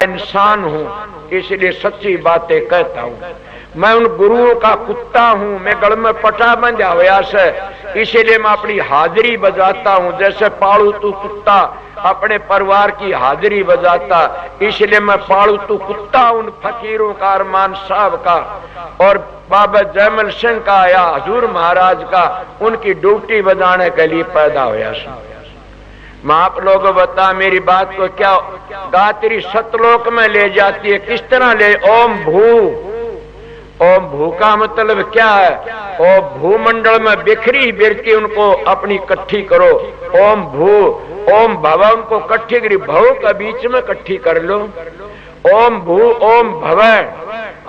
इंसान हूँ, इसलिए सच्ची बातें कहता हूँ। मैं उन गुरुओं का कुत्ता हूँ, मैं गल में पटा बंधा हुआ से, इसीलिए मैं अपनी हाजिरी बजाता हूँ। जैसे पालतू कुत्ता अपने परिवार की हाजिरी बजाता, इसलिए मैं पालतू कुत्ता उन फकीरों का, अरमान साहब का और बाबा जयमल सिंह का या हजूर महाराज का, उनकी ड्यूटी बजाने के लिए पैदा हुआ। मैं आप लोगों बता मेरी बात को, क्या गात्री सतलोक में ले जाती है? किस तरह ले? ओम भू। ओम भू का मतलब क्या है? ओ भूमंडल में बिखरी बिरती उनको अपनी इकट्ठी करो। ओम भू। ओम भव उनको इकट्ठी करी, भव के बीच में इकट्ठी कर लो। ओम भू ओम भव।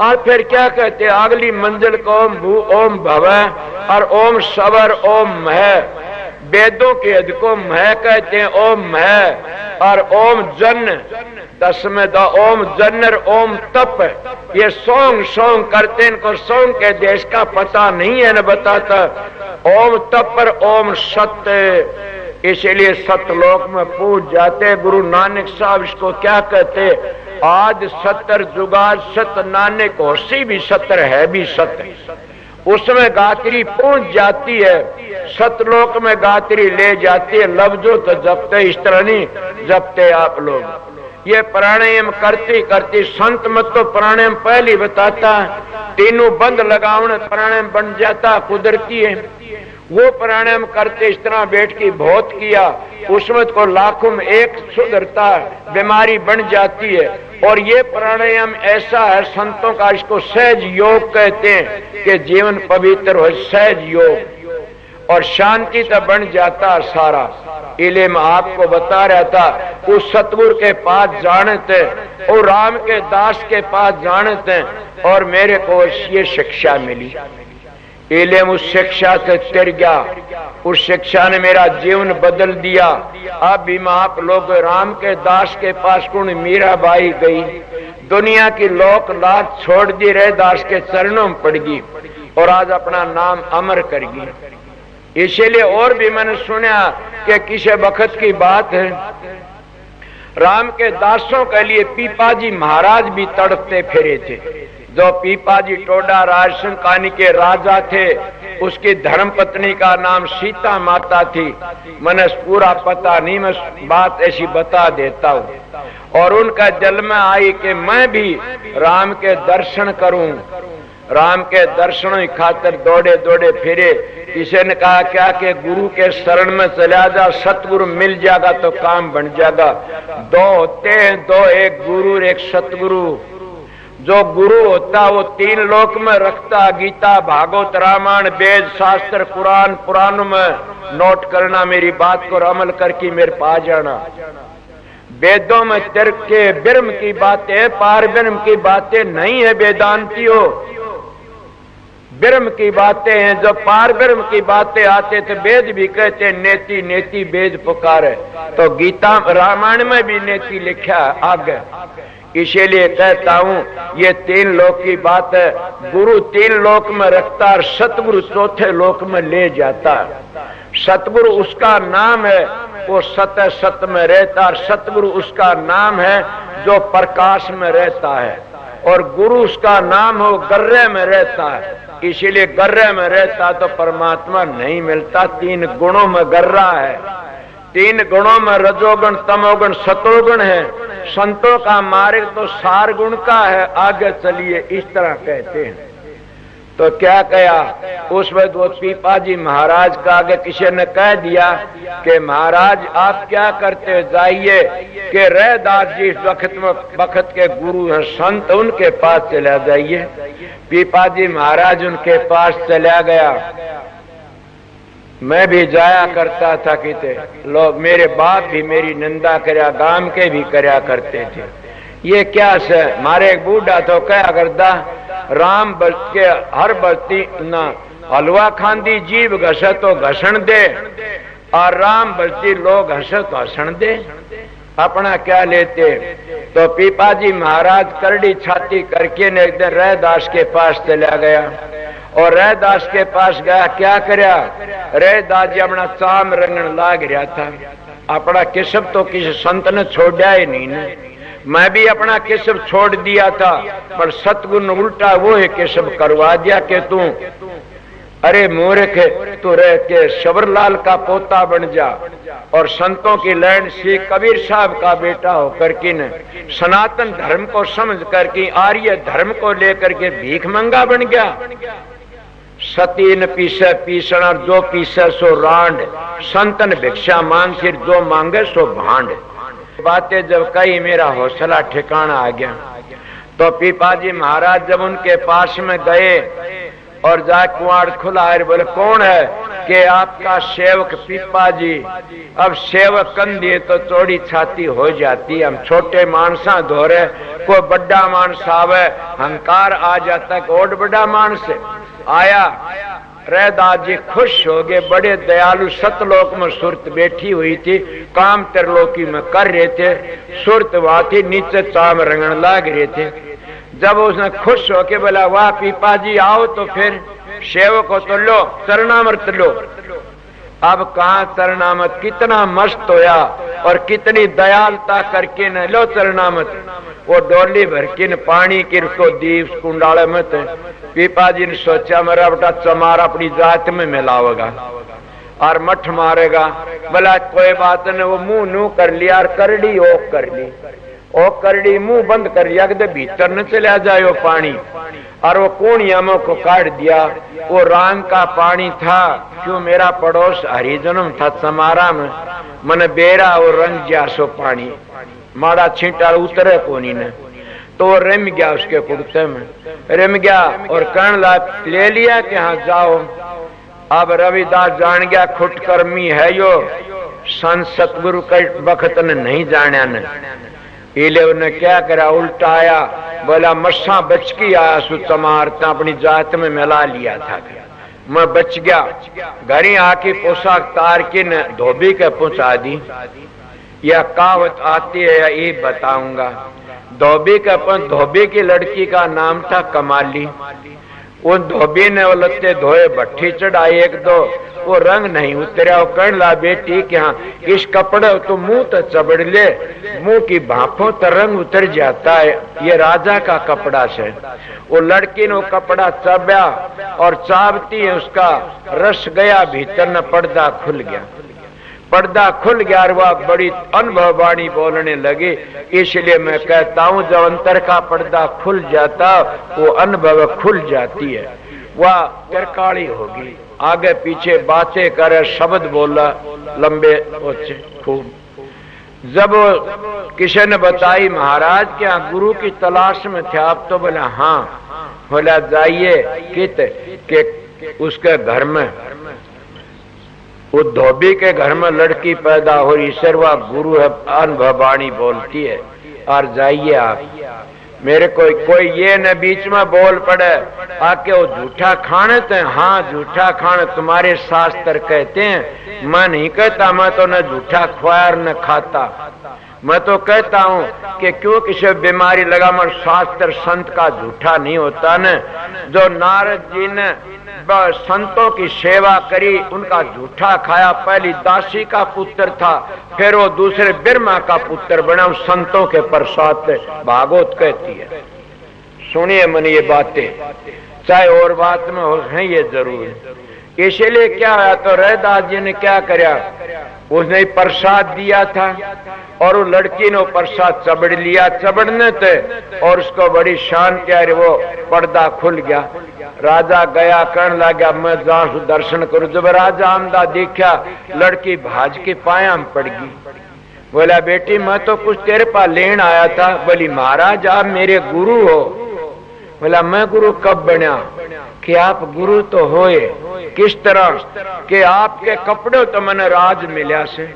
और फिर क्या कहते हैं अगली मंजिल को? ओम भू ओम भव और ओम सवर ओम मह। वेदों के अध को मह कहते हैं, ओम मह। और ओम जन 10 में दो, ओम जन्नर ओम तप। ये सोंग करते हैं, इनको सोंग के देश का पता नहीं है न बताता। ओम तप पर ओम सत्य, इसलिए सतलोक में पूज जाते। गुरु नानक साहब इसको क्या कहते? आज सतर जुगाड़ सत नानक होशी भी सतर है भी सत्य। उसमें गात्री पहुंच जाती है, सतलोक में गात्री ले जाती है। लफ्जों तो जपते इस तरह नहीं जपते आप लोग। ये प्राणायाम करती करती संत मत तो प्राणायाम पहले बताता, तीनों बंद लगाओ प्राणायाम बन जाता, कुदरती है। वो प्राणायाम करते इस तरह बैठ के बहुत किया, उसमें को लाखों में एक सुधरता, बीमारी बन जाती है। और ये प्राणायाम ऐसा है संतों का, इसको सहज योग कहते हैं कि जीवन पवित्र हो। सहज योग और शांति तो बन जाता सारा। इले में आपको बता रहा था, उस सतगुरु के पास जाने थे और राम के दास के पास जाने थे और मेरे को ये शिक्षा मिली। इले उस शिक्षा से तिर गया, उस शिक्षा ने मेरा जीवन बदल दिया। अब भी मैं आप लोग राम के दास के पास कौन? मीराबाई गई, दुनिया की लोक लाज छोड़ दी, रहे दास के चरणों में पड़ गई और आज अपना नाम अमर कर गई। इसीलिए और भी मैंने सुना कि किसी वक्त की बात है, राम के दासों के लिए पीपाजी महाराज भी तड़पते फिरे थे। जो पीपाजी टोडा राजसिंह कानी के राजा थे, उसकी धर्मपत्नी का नाम सीता माता थी। मैंने पूरा पता नहीं, मैं बात ऐसी बता देता हूँ। और उनका जल में आई कि मैं भी राम के दर्शन करूं। राम के दर्शनों की खातिर दौड़े दौड़े फिरे। किसी ने कहा क्या कि गुरु के शरण में चला जा, सतगुरु मिल जाएगा तो काम बन जाएगा। दो होते हैं, दो, एक गुरु एक सतगुरु। जो गुरु होता वो 3 लोक में रखता, गीता भागवत रामायण वेद शास्त्र कुरान पुराणों में नोट करना, मेरी बात को अमल करके मेरे पास जाना। वेदों में तर्क के ब्रह्म की बातें, पार ब्रह्म की बातें नहीं है वेदांतियों। ब्रह्म की बातें हैं। जो पार ब्रह्म की बातें आते तो वेद भी कहते नेति नेति वेद पुकारे, तो गीता रामायण में भी नेति लिखा आगे। इसीलिए कहता हूं ये 3 लोक की बात है। गुरु 3 लोक में रखता और सतगुरु 4थे लोक में ले जाता। सतगुरु उसका नाम है, वो सत सत में रहता, और सतगुरु उसका नाम है जो प्रकाश में रहता है। और गुरु उसका नाम हो गर्रे में रहता है। इसीलिए गर्रे में रहता तो परमात्मा नहीं मिलता। 3 गुणों में गर्रा है। 3 गुणों में रजोगुण तमोगुण सतोगुण है। संतों का मार्ग तो 4 गुण का है। आगे चलिए, इस तरह कहते हैं। तो क्या कहा उस वक्त वो पीपाजी महाराज का आगे किसी ने कह दिया कि महाराज आप क्या करते, जाइए कि रैदास जी इस वक्त के गुरु हैं संत, उनके पास चला जाइए। पीपाजी महाराज उनके पास चला गया। मैं भी जाया करता था किते, लोग मेरे बाप भी मेरी निंदा करया, गांव के भी करया करते थे। ये क्या से मारे एक बूढ़ा तो क्या करता, राम बच के हर बस्ती ना हलवा खांदी, जीव घसे तो घसण दे, और राम बस्ती लोग हंसे तो हंसण दे, अपना क्या लेते। तो पीपाजी महाराज करड़ी छाती करके ने एक दिन रैदास के पास चला गया। और रैदास के पास गया, क्या करया, रैदास जी अपना चाम रंगन लाग रहा था। अपना किस्म तो किसी संत ने छोड़ा ही नहीं ने। मैं भी अपना केशव छोड़ दिया था, पर सतगुरु ने उल्टा वो है केशव करवा दिया कि तू अरे मूर्ख तू रह के शबरलाल का पोता बन जा और संतों की लैंड से कबीर साहब का बेटा होकर के न सनातन धर्म को समझ करके आर्य धर्म को लेकर के भीख मंगा बन गया। सती न पीसे पीसण और जो पीसे सो रांड, संतन भिक्षा मांग फिर जो मांगे सो भांड। बातें जब कही मेरा हौसला ठिकाना आ गया। तो पीपाजी महाराज जब उनके पास में गए और जा कुआड़ खुला है, बोले कौन है? कि आपका सेवक पीपाजी। अब सेवक कंधे तो चौड़ी छाती हो जाती, हम छोटे मानसा धोरे, कोई बड़ा मानस आवे हंकार आ जाता, और बड़ा मानस आया। रैदास जी खुश हो गए, बड़े दयालु। सतलोक में सुरत बैठी हुई थी, काम त्रिलोकी में कर रहे थे, सुरत वहां थी, नीचे चाम रंगन लाग रहे थे। जब उसने खुश होके बोला वाह पीपाजी आओ, तो फिर सेवक को तो लो चरणामृत लो। अब कहा चरणामृत, कितना मस्त होया और कितनी दयालता करके न लो चरणामृत। वो डोली भर के न पानी की उसको दीप कुंडाले में। पीपाजी ने सोचा मेरा बेटा चमार अपनी जात में मिलावेगा और मठ मारेगा। बोला कोई बात नहीं, वो मुंह नू कर लिया और करड़ी ओक कर ली। ओ करड़ी मुंह बंद कर लिया कि भीतर न चला जाए वो पानी, और वो कोणिया में को काट दिया। वो रंग का पानी था, क्यों मेरा पड़ोस हरिजनम था समारा में, मन बेरा वो रंग जा सो पानी माड़ा छींटा उतरे कोनी ने। तो वो रम गया उसके कुर्ते में, रम गया और कहने लगा ले लिया कि हाँ जाओ। अब रविदास जान गया खुटकर्मी है यो, संत सतगुरु के वक्त ने नहीं जाना ने। इले उन्हें क्या करा, उल्टा आया, बोला मस्सा बच की आया सु चमार अपनी जात में मिला लिया था, मैं बच गया। घर ही आके पोशाक तार के न धोबी के पहुंचा दी। यह कहावत आती है या ये बताऊंगा। धोबी की लड़की का नाम था कमाली। उन धोबी ने वो लत्ते धोए, भट्टी चढ़ाई एक दो, वो रंग नहीं उतरा। वो कहने ला बेटी कि हाँ इस कपड़े तो मुंह तो चबड़ ले, मुंह की भापों तो रंग उतर जाता है, ये राजा का कपड़ा से। वो लड़की ने वो कपड़ा चबा और चाबती है उसका रस गया भीतर न, पर्दा खुल गया। पर्दा खुल गया और वह बड़ी अनुभव वाणी बोलने लगी। इसलिए मैं कहता हूं जब अंतर का पर्दा खुल जाता वो अनुभव खुल जाती है, वह तिरकाली होगी। आगे पीछे बातें करे, शब्द बोला लंबे ओछे खूब। जब किसी ने बताई महाराज क्या गुरु की तलाश में थे आप, तो बोला हाँ। बोला जाइए कित के उसके घर में, वो धोबी के घर में लड़की पैदा हो रही, सर्वा गुरु है, अनुभव वाणी बोलती है। और जाइए आप, मेरे कोई ये न बीच में बोल पड़े आके वो झूठा खाने थे। हाँ झूठा खाने तुम्हारे शास्त्र कहते हैं, मैं नहीं कहता, मैं तो न झूठा खुआया न खाता। मैं तो कहता हूँ कि क्यों किसी बीमारी लगा, मगर शास्त्र संत का झूठा नहीं होता न। जो नारद जी ने संतों की सेवा करी उनका झूठा खाया, पहली दासी का पुत्र था, फिर वो दूसरे ब्रह्मा का पुत्र बना संतों के प्रसाद से, भागवत कहती है। सुनिए मन ये बातें, चाहे और बात में हो है ये जरूर। इसलिए क्या है, तो रैदास जी ने क्या कराया, उसने प्रसाद दिया था और वो लड़की ने प्रसाद चबड़ लिया। चबड़ने थे और उसको बड़ी शान क्या, वो पर्दा खुल गया। राजा गया कहने लगा मैं जाऊं दर्शन करूं। जब राजा आमदा देखा लड़की भाज के पाया में पड़ गई। बोला बेटी मैं तो कुछ तेरे पास लेन आया था। बोली महाराज आप मेरे गुरु हो। बोला मैं गुरु कब बना? कि आप गुरु तो होए, किस तरह कि आपके कपड़े तो मैंने राज मिला से,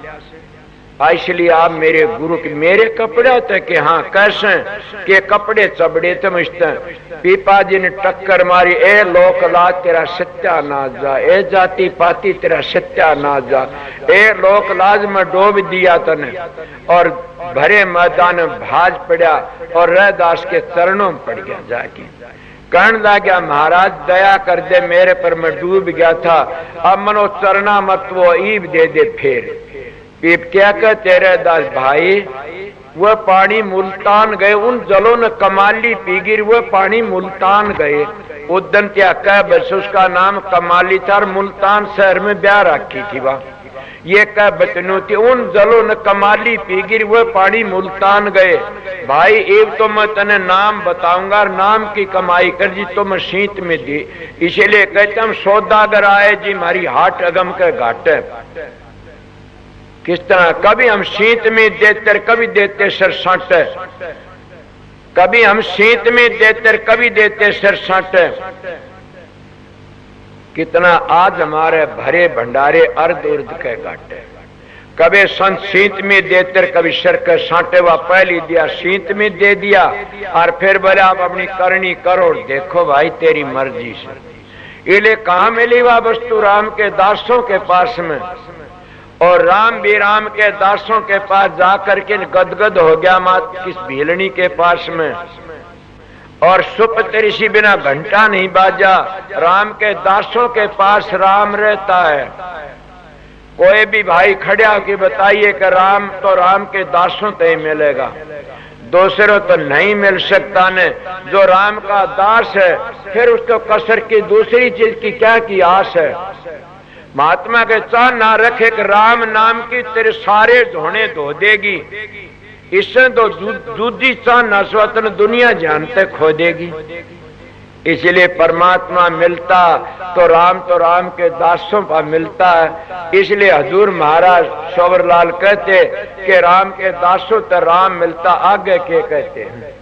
इसलिए आप मेरे गुरु के। मेरे कपड़े होते कि हाँ कैसे के कपड़े चबड़े समझते। पीपाजी ने टक्कर मारी, ए लोक लाज तेरा सत्या ना जा, ए जाति पाती तेरा सत्या ना जा, ए लोक लाज में डूब दिया तने। और भरे मैदान में भाज पड़ा और रैदास के चरणों में पड़ गया जाके। कहने लगा महाराज दया कर दे मेरे पर, मैं डूब गया था, अब मनो चरना मत वो ईब दे दे। फिर पीप क्या कह तेरे दास भाई, वह पानी मुल्तान गए, उन जलों ने कमाली पी गिर, वह पानी मुल्तान गए। उदन क्या कह बस उसका नाम कमाली था, मुल्तान शहर में ब्याह रखी थी वह। ये कह बचनू थी, उन जलों ने कमाली पी गिर, वह पानी मुल्तान गए। भाई एक तो मैं तने नाम बताऊंगा, नाम की कमाई कर जी तो मैं शीत में दी। इसीलिए कहते हम सौदागर आए जी हमारी हाट अगम के घाट है। किस तरह कभी हम शीत में देते, कभी देते सरसट, कभी हम शीत में देते, कभी देते सरसट। कितना आज हमारे भरे भंडारे अर्ध उर्द के घाटे, कभी संत शीत में देते, कभी शर के साटे व पहली दिया शीत में दे दिया, और फिर बोले आप अपनी करनी करो। देखो भाई तेरी मर्जी से। इले कहा मिली वह वस्तु राम के दासों के पास में, और राम भी राम के दासों के पास जाकर के गदगद हो गया मात किस भीलनी के पास में। और सुप ऋषि बिना घंटा नहीं बाजा, राम के दासों के पास राम रहता है। कोई भी भाई खड़ा कि बताइए कि राम तो राम के दासों से ही मिलेगा, दूसरों तो नहीं मिल सकता ने। जो राम का दास है फिर उसको कसर की दूसरी चीज की क्या की आस है। महात्मा के चाह ना रखे कि राम नाम की तेरे सारे धोने धो देगी, इससे तो दूधी चाह ना स्वतन दुनिया जानते खो देगी। इसलिए परमात्मा मिलता तो राम के दासों पर मिलता है। इसलिए हजूर महाराज सोवरलाल कहते कि राम के दासों तो राम मिलता, आगे के कहते हैं।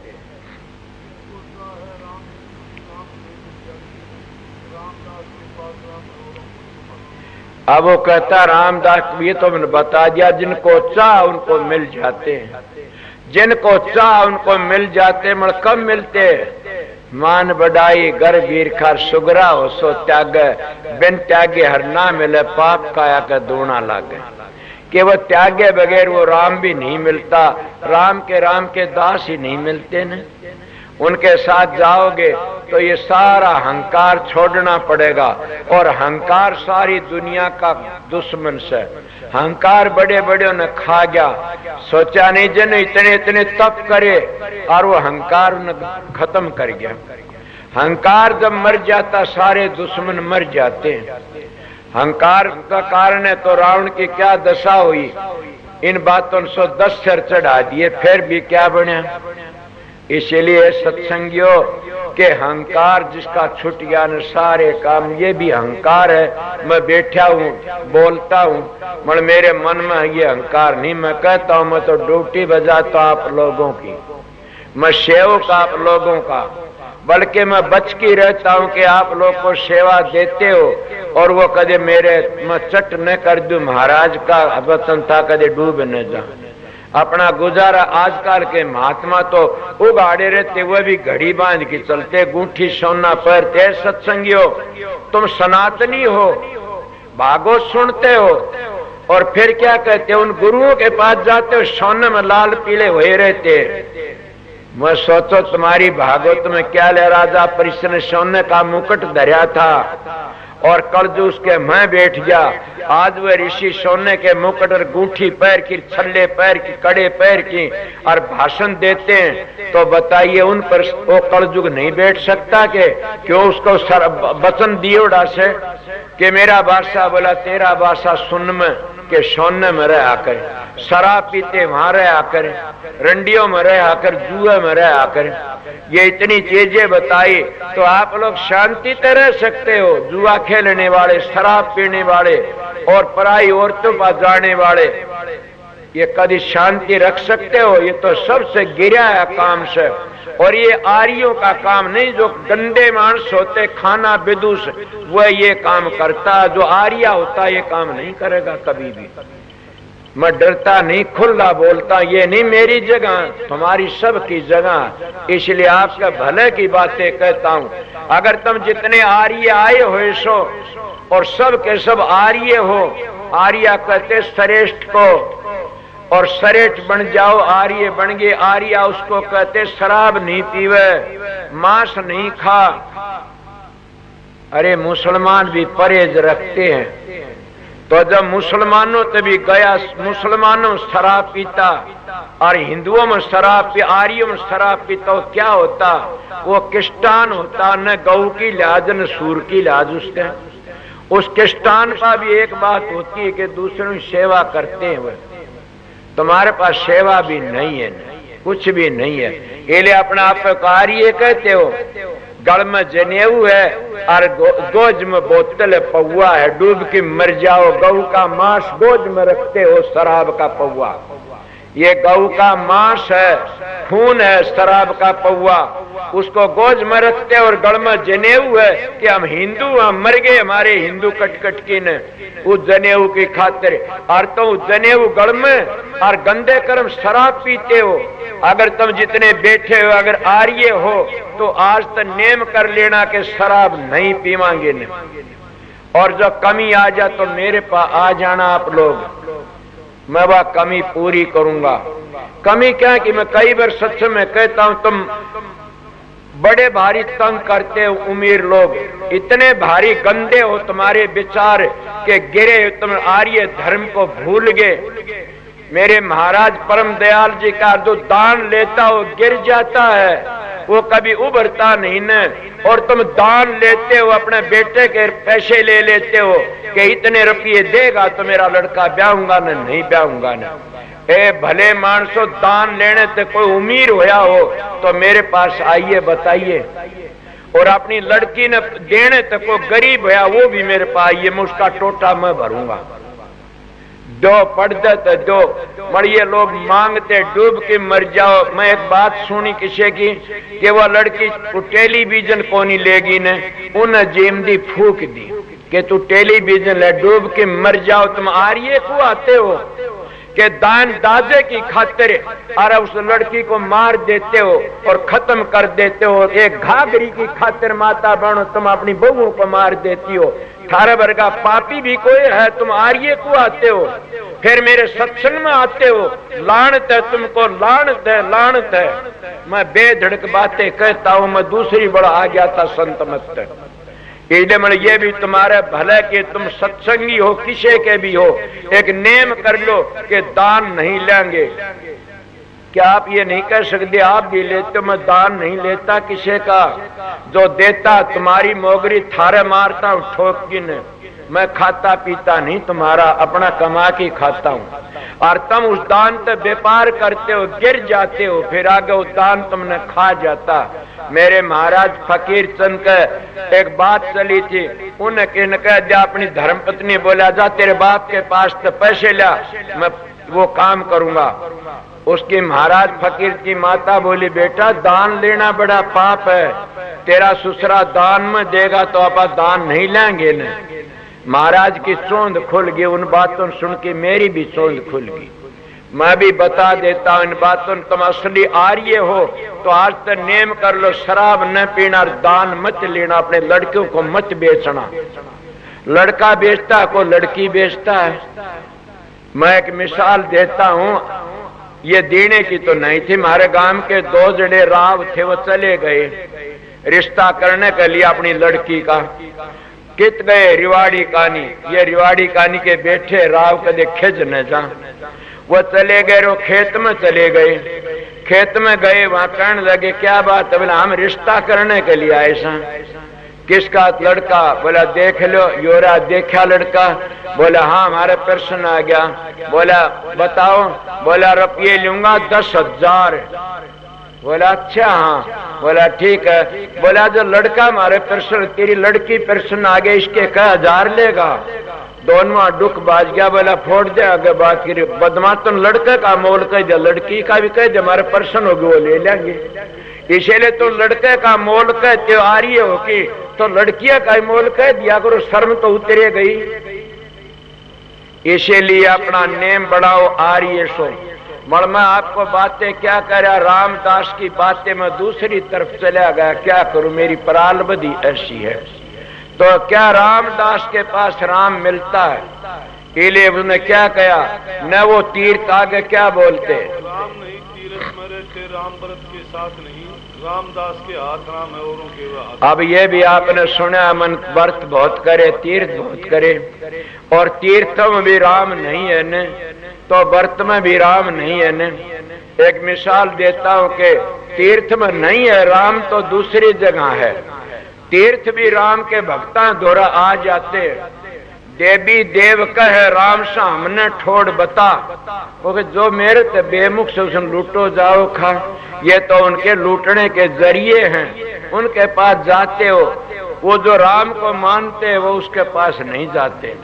अब वो कहता रामदास ये तो मैंने बता दिया, जिनको चाह उनको मिल जाते हैं, जिनको चाह उनको मिल जाते। मगर कब मिलते? मान बढ़ाई घर वीर खार सुगरा हो सो त्याग, बिन त्यागे हर ना मिले पाप काया का दोना लागे। कि वो त्यागे बगैर वो राम भी नहीं मिलता, राम के दास ही नहीं मिलते न। उनके साथ जाओगे तो ये सारा हंकार छोड़ना पड़ेगा, और हंकार सारी दुनिया का दुश्मन से। हंकार बड़े बड़े ने खा गया, सोचा नहीं जन इतने इतने तप करे, और वो हंकार उन्हें खत्म कर गया। हंकार जब मर जाता सारे दुश्मन मर जाते हैं। हंकार का कारण है तो रावण की क्या दशा हुई। इन बातों से 10 सिर चढ़ा दिए, फिर भी क्या बना। इसलिए सत्संगियों के हंकार जिसका छूट गया न सारे काम, ये भी हंकार है। मैं बैठा हूँ बोलता हूँ मगर मेरे मन में ये अहंकार नहीं। मैं कहता हूँ मैं तो ड्यूटी बजाता हूँ आप लोगों की, मैं सेवक आप लोगों का, बल्कि मैं बच की रहता हूँ कि आप लोग को सेवा देते हो। और वो कदे मेरे मैं चट न कर दूं, महाराज का वतन था कदे डूब न जा। अपना गुजारा आजकल के महात्मा तो उगाड़े रहते, वह भी घड़ी बांध के चलते, गूंठी सोना पहनते। सत्संगियों तुम सनातनी हो, भागवत सुनते हो, और फिर क्या कहते हो, उन गुरुओं के पास जाते हो सोने में लाल पीले हुए रहते। मैं सोचो तुम्हारी भागवत में क्या ले, राजा परिश्र ने सोने का मुकुट धरा था और कल जो उसके मैं बैठ गया। आज वह ऋषि सोने के मुकुट और गूंठी पैर की, छल्ले पैर की, कड़े पैर की और भाषण देते हैं। तो बताइए उन पर वो कलयुग नहीं बैठ सकता के? क्यों उसको वचन दिए उड़ा से कि मेरा बादशाह बोला तेरा बादशाह सुन में के सोने में रह आकर, शराब पीते वहां रह आकर, रंडियों में रह आकर, जुए में रह आकर, ये इतनी चीजें बताई तो आप लोग शांति से रह सकते हो। जुआ खेलने वाले, शराब पीने वाले और पराई औरतों पर जाने वाले, ये कभी शांति रख सकते हो? ये तो सबसे गिरा है काम से। और ये आर्यों का काम नहीं, जो गंदे मानस होते खाना विदुष वह ये काम करता, जो आर्या होता ये काम नहीं करेगा कभी भी। मैं डरता नहीं, खुला बोलता, ये नहीं मेरी जगह, तुम्हारी सबकी जगह। इसलिए आपका भले की बातें कहता हूं। अगर तुम जितने आर्य आए हो सो और सब के सब आर्य हो, आर्या कहते श्रेष्ठ को, और श्रेष्ठ बन जाओ, आर्य बन गए। आर्या उसको कहते शराब नहीं पीवे, मांस नहीं खा। अरे मुसलमान भी परहेज रखते हैं, तो जब मुसलमानों से भी गया, मुसलमानों शराब पीता और हिंदुओं में शराब पी, आर्यों में शराब पीता, तो क्या होता? वो किष्टान होता, न गऊ की लाज न सूर की लाज उसके। उस किष्टान का भी एक बात होती है कि दूसरों की सेवा करते हैं। वह तुम्हारे पास सेवा भी नहीं है, कुछ भी नहीं है, इसलिए अपने आप को आर्य कहते हो। गल में जनेऊ है और गोज में बोतल पौआ है, डूब के मर जाओ। गऊ का मांस गोज में रखते हो, शराब का पौआ। ये गऊ का मांस है, खून है, शराब का पौआ, उसको गोज में रखते और गल में जनेऊ है कि हम हिंदू, हम मर गए हमारे हिंदू कटकट की ने उस जनेऊ की खातिर। और तुम जनेऊ गल में और गंदे कर्म शराब पीते हो। अगर तुम जितने बैठे हो अगर आर्य हो तो आज तक नेम कर लेना कि शराब नहीं पीवांगे ने। और जो कमी आ जा तो मेरे पास आ जाना आप लोग, मैं वह कमी पूरी करूंगा। कमी क्या कि मैं कई बार सच में कहता हूं, तुम बड़े भारी तंग करते हो उमीर लोग, इतने भारी गंदे हो तुम्हारे विचार के गिरे तुम आर्य धर्म को भूल गए। मेरे महाराज परम दयाल जी का जो दान लेता हो गिर जाता है, वो कभी उभरता नहीं न। और तुम दान लेते हो, अपने बेटे के पैसे ले लेते हो कि इतने रुपये देगा तो मेरा लड़का ब्याहूंगा न, नहीं ब्याहूंगा न। ए भले मानसो, दान लेने से कोई उम्मीद होया हो तो मेरे पास आइए बताइए। और अपनी लड़की ने देने से कोई गरीब होया वो भी मेरे पास आइए, मैं उसका टोटा मैं भरूंगा। दो पढ़ते दो मड़िए लोग मांगते डूब के मर जाओ। मैं एक बात सुनी किसी की कि वह लड़की टेलीविजन कोनी लेगी ने, उन्हें जेमदी फूक दी कि तू टेलीविजन ले, डूब के मर जाओ। तुम आर्य को आते हो कि दान दाजे की खातिर और उस लड़की को मार देते हो और खत्म कर देते हो। एक घाघरी की खातिर माता बहनों तुम अपनी बहुओं को मार देती हो। थारा वर्गा पापी भी कोई है, तुम आर्य को आते हो, फिर मेरे सत्संग में आते हो। लानत है तुमको, लानत है, लानत है। मैं बेधड़क बातें कहता हूं, मैं दूसरी बड़ा आ गया था संत मत। इसलिए मैं ये भी तुम्हारे भले के तुम सत्संगी हो, किसी के भी हो, एक नेम कर लो कि दान नहीं लेंगे। क्या आप ये नहीं कह सकते आप भी लेते हो, मैं दान नहीं लेता किसी का, जो देता तुम्हारी मोगरी थारे मारता हूं ठोक की ने। मैं खाता पीता नहीं तुम्हारा, अपना कमा के खाता हूं। और तुम उस दान पे व्यापार करते हो, गिर जाते हो, फिर आगे उस दान तुमने खा जाता। मेरे महाराज फकीर चंद के एक बात चली थी, उन्हें कह दिया अपनी धर्मपत्नी बोला जा तेरे बाप के पास तो पैसे ला, मैं वो काम करूंगा। उसकी महाराज फकीर की माता बोली बेटा दान लेना बड़ा पाप है, तेरा ससुरा दान में देगा तो आप दान नहीं लेंगे न। महाराज की चोंद खुल गई, उन बातों सुन के मेरी भी चोंद खुल गई। मैं भी बता देता हूं इन बातों, तुम असली आर्य हो तो आज तक नेम कर लो शराब न पीना, दान मत लेना, अपने लड़कियों को मत बेचना। लड़का बेचता है, कोई लड़की बेचता है। मैं एक मिसाल देता हूं, ये देने की तो नहीं थी। हमारे गांव के दो जड़े राव थे, वो चले गए रिश्ता करने के लिए अपनी लड़की का। कित गए रिवाड़ी कानी, ये रिवाड़ी कानी के बैठे राव कदे खिज न जा। वो चले गए, वो खेत में चले गए। खेत में गए, वहां कहने लगे क्या बात है? बोला हम रिश्ता करने के लिए आए सा। किसका? लड़का। बोला देख लो। योरा देखा लड़का? बोला हाँ हमारे प्रश्न आ गया। बोला बताओ? बोला रुपये लूंगा 10,000। बोला अच्छा हाँ। बोला ठीक है। बोला जो लड़का हमारे प्रश्न, तेरी लड़की प्रश्न आ गए, इसके क्या 1000 लेगा? दोनों दुख बाज गया। बोला फोड़ दे आगे बात करी। बदमाश तुम लड़के का मोल कह दे, लड़की का भी कह दे, हमारे प्रश्न होगी वो ले लेंगे। इसीलिए तुम लड़के का मोल कहते हो, आर्य हो कि तो लड़कियां का मोल कह दिया करो, शर्म तो उतरे गई। इसीलिए अपना नेम बढ़ाओ, आर्य सो। मैं आपको बातें क्या करा, रामदास की बातें मैं दूसरी तरफ चला गया, क्या करूं मेरी प्राल बदी ऐसी है। तो क्या रामदास के पास राम मिलता है? इसलिए उसने क्या कहा, न वो तीर्थ आगे क्या बोलते, करते राम व्रत के साथ नहीं, रामदास के हाथ राम है औरों के हाथ। अब ये भी आपने सुना, मन व्रत बहुत करे, तीर्थ बहुत करे, और तीर्थों में भी राम नहीं है न, तो व्रत में भी राम नहीं है न। एक मिसाल देता हूं कि तीर्थ में नहीं है राम तो दूसरी जगह है। तीर्थ भी राम के भक्ता दोरा आ जाते, देवी देव कहे राम सामने ठोड़ बता, क्योंकि जो मेरे ते बेमुख से उसने लूटो जाओ खा, ये तो उनके लूटने के जरिए हैं, उनके पास जाते हो। वो जो राम को मानते हैं वो उसके पास नहीं जाते,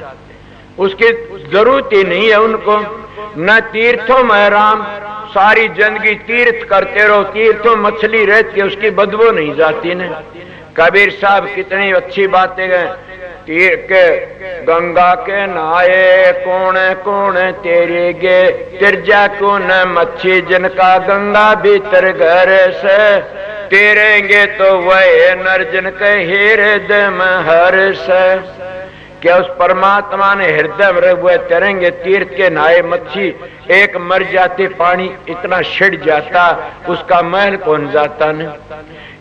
उसकी जरूरत ही नहीं है उनको। न तीर्थों में राम, सारी जिंदगी तीर्थ करते रहो, तीर्थों मछली रहती है उसकी बदबू नहीं जाती न। कबीर साहब कितनी अच्छी बातें गए, तीर के गंगा के नहाए कौन कौन तेरे गे, तिरजा को न मच्छी जिनका गंगा भीतर घर से, तेरेंगे तो वह नर जिनके हृदय में हर्ष। क्या उस परमात्मा ने हृदय में हुए तैरेंगे। तीर्थ के नहाए मच्छी एक मर जाती, पानी इतना छिड़ जाता, उसका महल कौन जाता न।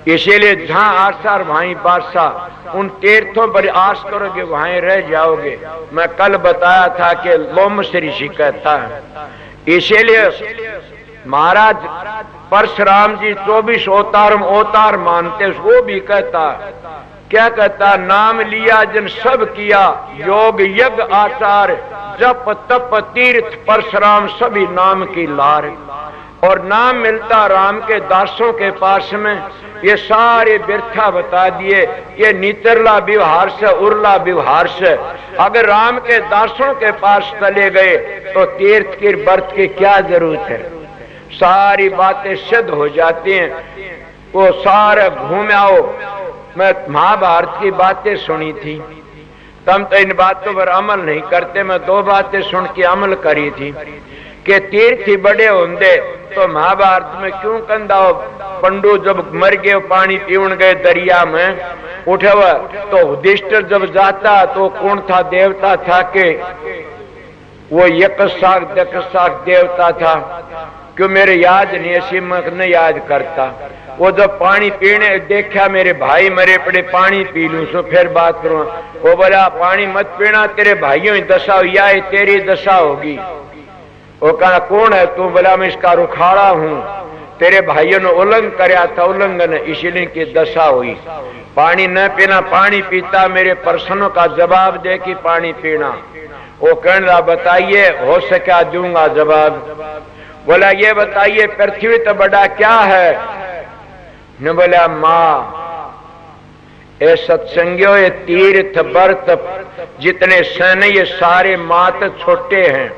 इसीलिए जहां आसार वहीं बादशाह, उन तीर्थों पर आस करोगे वहीं रह जाओगे। मैं कल बताया था कि लोमस ऋषि कहता है, इसीलिए महाराज परशुराम जी 24 अवतार मानते, वो भी कहता, क्या कहता, नाम लिया जिन सब किया, योग यज्ञ आचार, जप तप तीर्थ परशुराम सभी नाम की लार। और नाम मिलता राम के दासों के पास में, ये सारे व्यर्था बता दिए, ये नितरला व्यवहार से उर्ला व्यवहार से। अगर राम के दासों के पास चले गए तो तीर्थ की व्रत की क्या जरूरत है, सारी बातें सिद्ध हो जाती हैं। वो सारे घूम आओ। मैं महाभारत की बातें सुनी थी, तुम तो इन बातों पर अमल नहीं करते, मैं 2 बातें सुन के अमल करी थी कि तीर्थ ही बड़े होंगे तो महाभारत में क्यों कंधा हो। पंडू जब मर गए पानी पीवन गए दरिया में, उठे हुआ तो युधिष्ठिर जब जाता तो कौन था, देवता था कि वो यक्षाक देवता था, क्यों मेरे याद नहीं, ऐसी मैं नहीं याद करता। वो जब पानी पीने देखा मेरे भाई मरे पड़े, पानी पी लूं सो फिर बात करूं। वो बोला पानी मत पीना, तेरे भाइयों की दशा हुई है, तेरी दशा होगी। वो कहा कौन है तू? बोला मैं इसका रुखाड़ा हूं, तेरे भाइयों ने उल्लंघन कराया था, उल्लंघन इसलिए की दशा हुई। पानी न पीना, पानी पीता मेरे प्रश्नों का जवाब दे कि पानी पीना। वो कहना बताइए, हो सका दूंगा जवाब। बोला ये बताइए पृथ्वी तो बड़ा क्या है? ने बोला माँ, ए सत्संगियों, ये तीर्थ व्रत जितने सन ये सारे माँ तो छोटे हैं।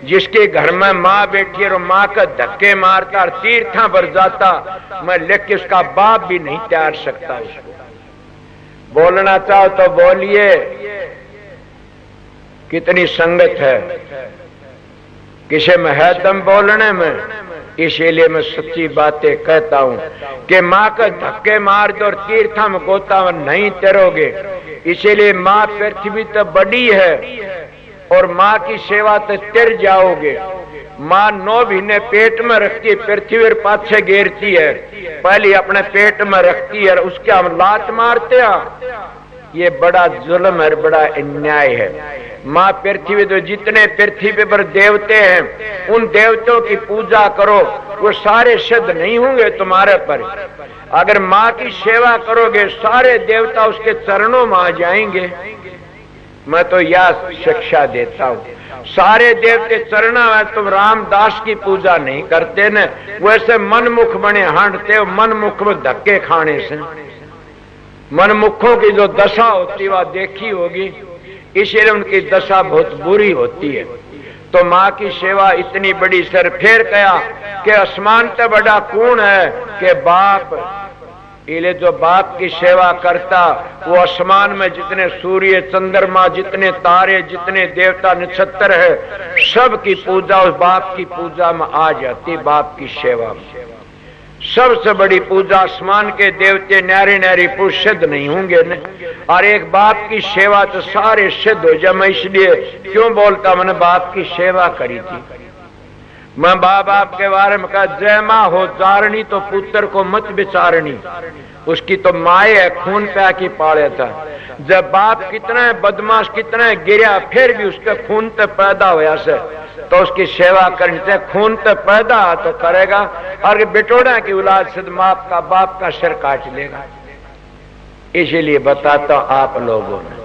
जिसके घर में माँ बैठी और माँ का धक्के मारता और तीर्थां पर जाता, मैं लिख के उसका बाप भी नहीं तैयार सकता उसको। बोलना चाहो तो बोलिए, कितनी संगत है, किसे में है दम बोलने में। इसीलिए मैं सच्ची बातें कहता हूं कि माँ का धक्के मार दो और तीर्था में गोता में नहीं तैरोगे। इसीलिए माँ पृथ्वी तो बड़ी है और माँ की सेवा तो तिर जाओगे। माँ 9 महीने पेट में रखती है, पृथ्वी और पाछे घेरती है, पहले अपने पेट में रखती है, उसके हम लात मारते हैं। ये बड़ा जुल्म है, बड़ा अन्याय है। माँ पृथ्वी, तो जितने पृथ्वी पर देवते हैं उन देवताओं की पूजा करो, वो सारे सिद्ध नहीं होंगे तुम्हारे पर। अगर माँ की सेवा करोगे सारे देवता उसके चरणों में आ जाएंगे। मैं तो यह शिक्षा देता हूँ, सारे देवते चरणों में। तुम रामदास की पूजा नहीं करते न, वैसे मनमुख बने हांडते हो, मनमुख में धक्के खाने से। मनमुखों की जो दशा होती है वह देखी होगी, इसलिए उनकी दशा बहुत बुरी होती है। तो माँ की सेवा इतनी बड़ी सर। फिर कहा कि आसमान से बड़ा कौन है? कि बाप। इसलिए जो बाप की सेवा करता, वो आसमान में जितने सूर्य चंद्रमा, जितने तारे, जितने देवता नक्षत्र है, सब की पूजा उस बाप की पूजा में आ जाती। बाप की सेवा सबसे बड़ी पूजा। आसमान के देवते न्यारे न्यारी पुरुष सिद्ध नहीं होंगे न, और एक बाप की सेवा तो सारे सिद्ध हो जाए। मैं इसलिए क्यों बोलता, मैंने बाप की सेवा करी थी। मैं बाप बाप के बारे में कहा, जय माँ हो चारणी तो पुत्र को मत बिचारणी। उसकी तो माए है, खून प्या की पाले था। जब बाप कितना बदमाश कितना गिरा, फिर भी उसके खून ते पैदा होया से, तो उसकी सेवा करनी चाहिए। खून ते पैदा तो करेगा, और बिटोड़ा की औलाद से बाप का सिर काट लेगा। इसीलिए बताता आप लोगों ने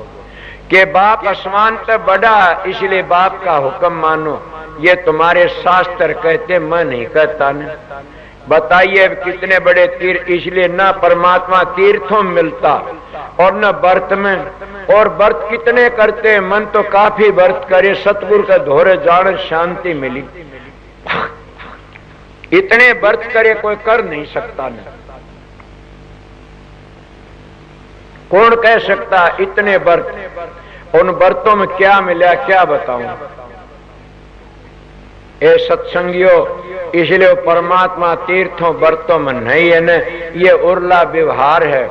कि बाप आसमान पे बड़ा, इसलिए बाप का हुक्म मानो। ये तुम्हारे शास्त्र कहते, मैं नहीं कहता न। बताइए कितने बड़े तीर्थ, इसलिए न परमात्मा तीर्थों में मिलता और न व्रत में। और व्रत कितने करते हैं, मन तो काफी व्रत करे, सतगुरु के धोरे जाने शांति मिली। इतने व्रत करे कोई कर नहीं सकता न। कौन कह सकता इतने व्रत? उन व्रतों में क्या मिला, क्या बताऊं? ए सत्संगियों, इसलिए परमात्मा तीर्थों व्रतों में नहीं है न। ये उर्ला व्यवहार है।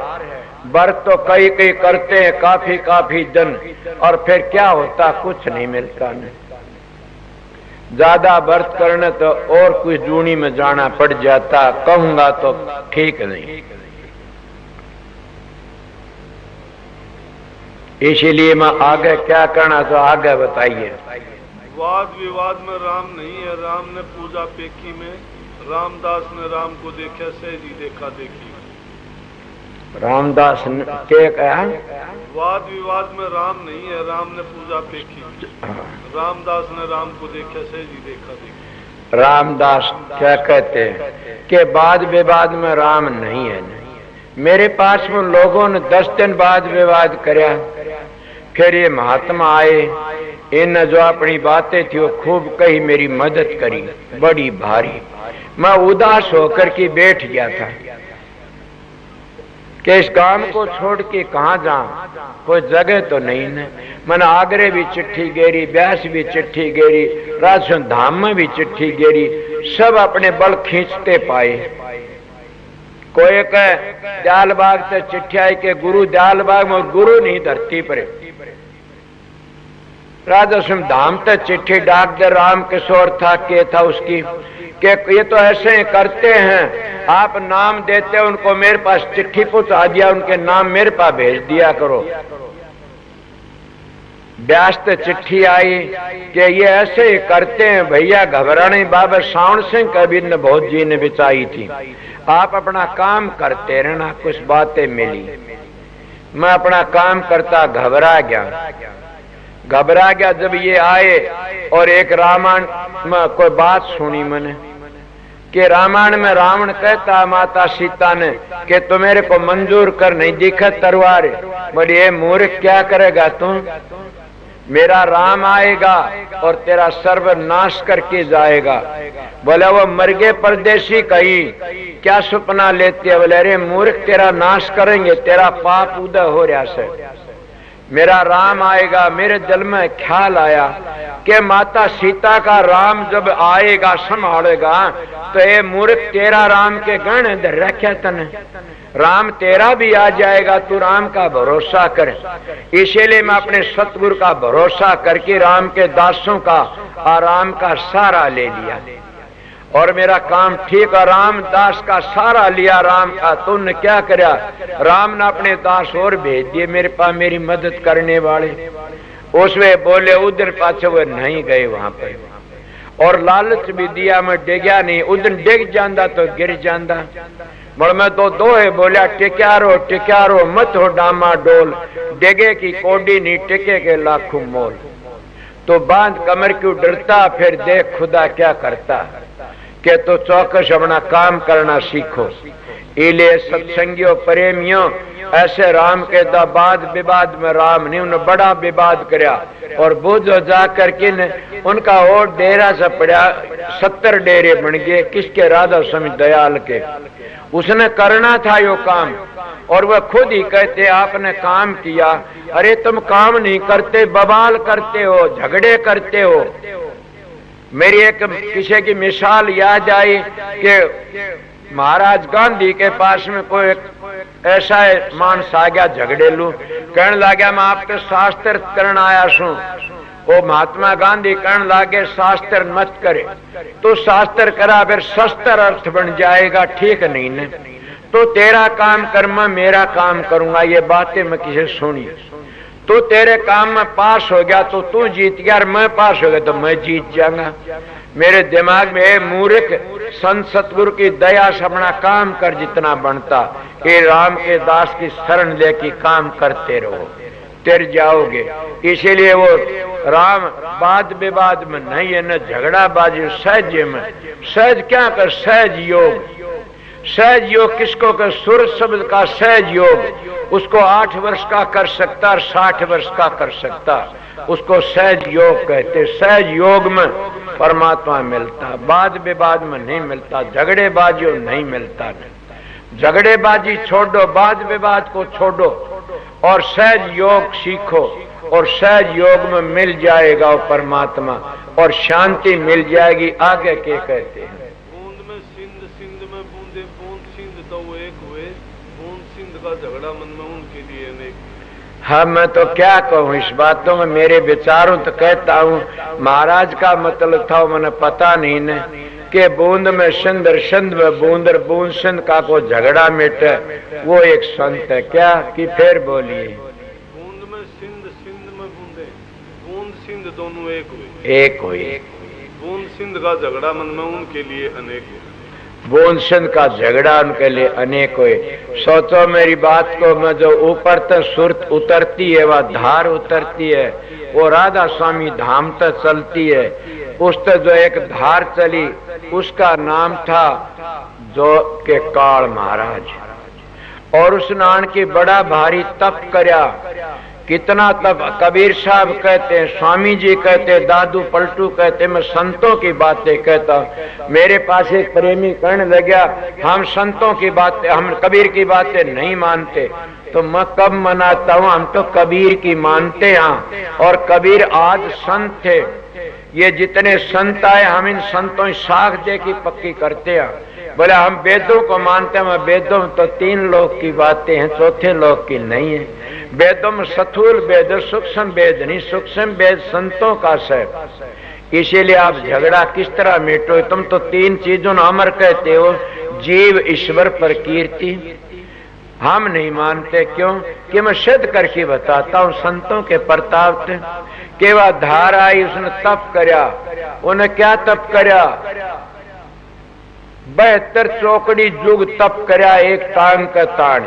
व्रत तो कई कई करते हैं, काफी दिन, और फिर क्या होता, कुछ नहीं मिलता न। ज्यादा व्रत करने तो और कुछ जूनी में जाना पड़ जाता, कहूंगा तो ठीक नहीं। इसीलिए मैं आगे क्या करना, तो आगे बताइए। वाद विवाद में राम नहीं है, राम ने पूजा पेखी में। रामदास ने राम को देखा, सहजी देखा देखी। रामदास ने क्या कहा? वाद विवाद में राम नहीं है, राम ने पूजा पेखी। रामदास ने राम को देखा, सहजी देखा देखी। रामदास क्या कहते हैं कि वाद विवाद में राम नहीं है। मेरे पास में लोगों ने 10 दिन बाद विवाद कराया, फिर ये महात्मा आए, इन जो अपनी बातें थी वो खूब कही, मेरी मदद करी बड़ी भारी। मैं उदास होकर के बैठ गया था कि इस काम को छोड़ के कहाँ जाऊं, कोई जगह तो नहीं न। मैंने आगरे भी चिट्ठी गेरी, ब्यास भी चिट्ठी गेरी, राजस्थान धाम में भी चिट्ठी गेरी, सब अपने बल खींचते पाए। कोई कह दयालबाग से चिट्ठी आई के गुरु दयालबाग में, गुरु नहीं धरती पर। राजस्थान धाम तक चिट्ठी डाक दे, राम किशोर था के था उसकी, कि ये तो ऐसे करते हैं, आप नाम देते उनको, मेरे पास चिट्ठी पहुंचा दिया, उनके नाम मेरे पास भेज दिया करो। ब्यास से चिट्ठी आई कि ये ऐसे ही करते हैं भैया, घबराने। बाबा सावण सिंह कबीर ने बहुत जी ने बिचाई थी, आप अपना काम करते रहना। कुछ बातें मिली, मैं अपना काम करता घबरा गया। जब ये आए और एक रामायण में कोई बात सुनी मैंने कि रामायण में रावण कहता माता सीता ने कि तू मेरे को मंजूर कर, नहीं दिखा तलवार। बोले ये मूर्ख क्या करेगा तू? मेरा राम आएगा और तेरा सर्वनाश करके जाएगा। बोले वो मरगे परदेशी कहीं क्या सपना लेते है? बोले अरे मूर्ख, तेरा नाश करेंगे, तेरा पाप उदय हो रहा से। मेरा राम आएगा। मेरे दिल में ख्याल आया कि माता सीता का राम जब आएगा संभालेगा, तो ये मूर्ख तेरा राम के गण रखे तने, राम तेरा भी आ जाएगा, तू राम का भरोसा कर। इसीलिए मैं अपने सतगुरु का भरोसा करके राम के दासों का और राम का सहारा ले लिया और मेरा काम ठीक है। रामदास का सहारा लिया राम का। तुमने क्या करा? राम ने अपने दास और भेज दिए मेरे पास, मेरी मदद करने वाले। उसमें बोले उधर पाछे वो नहीं गए वहां पर, और लालच भी दिया, मैं डिग्या नहीं। उधर डिग जाता तो गिर जाता। बोल मैं तो दो है, बोलिया टिक्यारो मत हो डामा डोल, डिगे की कोडी नहीं टिके के लाखों मोल। तो बांध कमर क्यों डरता, फिर देख खुदा क्या करता। के तो चौकस अपना काम करना सीखो। इले सत्संगियों प्रेमियों, ऐसे राम के बाद विवाद में राम ने उन्हें बड़ा विवाद कराया और बुझ जा करके उनका और डेरा से पड़ा, 70 डेरे बन गए। किसके? राधा स्वामी दयाल के। उसने करना था यो काम और वह खुद ही कहते आपने काम किया। अरे तुम काम नहीं करते, बवाल करते हो, झगड़े करते हो। मेरी एक किसी की मिसाल याद आई कि महाराज गांधी के पास में कोई ऐसा मानस आ गया झगड़ेलू, कहने लगा मैं आपके शास्त्र करने आया सू। वो महात्मा गांधी कहने लागे शास्त्र मत करे, तो शास्त्र करा फिर शस्त्र अर्थ बन जाएगा, ठीक नहीं न। तो तेरा काम कर, मैं मेरा काम करूंगा। ये बातें मैं किसी सुनी, तो तेरे काम में पास हो गया तो तू जीत गया, और मैं पास हो गया तो मैं जीत जाऊंगा। मेरे दिमाग में मूर्ख, संत सतगुरु की दया से अपना काम कर जितना बनता, ये राम के दास की शरण लेके काम करते रहो, तिर जाओगे। इसीलिए वो राम वाद विवाद में नहीं है, न झगड़ाबाजी, सहज में। सहज क्या कर, सहज योग। सहज योग किसको कर, सुर शब्द का सहज योग, उसको 8 वर्ष का कर सकता और 60 वर्ष का कर सकता, उसको सहज योग कहते। सहज योग में परमात्मा मिलता, वाद विवाद में नहीं मिलता, झगड़ेबाजी नहीं मिलता। झगड़ेबाजी छोड़ो, वाद विवाद को छोड़ो और सहज योग सीखो, और सहज योग में मिल जाएगा वो परमात्मा, और शांति मिल जाएगी। आगे क्या कहते हैं, बूंद में सिंध, सिंध में बूंदे, बूंद सिंध तो वो एक हुए, बूंद सिंध का झगड़ा मन में उनके लिए अनेक। हाँ, मैं तो क्या कहूँ इस बातों में, मेरे विचारों तो कहता हूँ। महाराज का मतलब था मैंने पता नहीं न, कि बूंद में सिंध, सिंध में बूंदर, बूंद सिंध का को झगड़ा मिटे, वो एक संत है क्या? कि फिर बोलिए, बूंद में सिंध, सिंध में बूंदे, बूंद सिंध दोनों एक हुए, एक हुई। बूंद सिंध का झगड़ा मन में उनके लिए अनेक हुए, बूंद सिंध का झगड़ा उनके लिए अनेक हुए। सोचो मेरी बात को, मैं जो ऊपर तक सुरत उतरती है, वह धार उतरती है, वो राधा स्वामी धाम तक चलती है। उस तक जो एक धार चली, उसका नाम था जो के काल महाराज, और उस नान की बड़ा भारी तप करया। कितना तप, कबीर साहब कहते हैं, स्वामी जी कहते हैं, दादू पलटू कहते हैं, मैं संतों की बातें कहता। मेरे पास एक प्रेमी कहने लगा, हम संतों की बातें, हम कबीर की बातें नहीं मानते। तो मैं कब मनाता हूँ, हम तो कबीर की मानते हैं, और कबीर आज संत थे। ये जितने संत आए, हम इन संतों की साख दे की पक्की करते हैं। बोले हम वेदों को मानते हैं, वेदों में तो 3 लोक की बातें हैं, चौथे लोक की नहीं है। वेदों में स्थूल वेद, सूक्ष्म वेद नहीं, सूक्ष्म वेद संतों का है। इसीलिए आप झगड़ा किस तरह मिटो, तुम तो 3 चीजों ने अमर कहते हो, जीव, ईश्वर, प्रकीर्ति। हम नहीं मानते, क्यों? कि मैं सिद्ध करके बताता हूँ संतों के प्रताप से। कि वह धार आई, उसने तप करया। उन्हें क्या तप करया? 72 चौकड़ी जुग तप करया, एक टांग का ताण।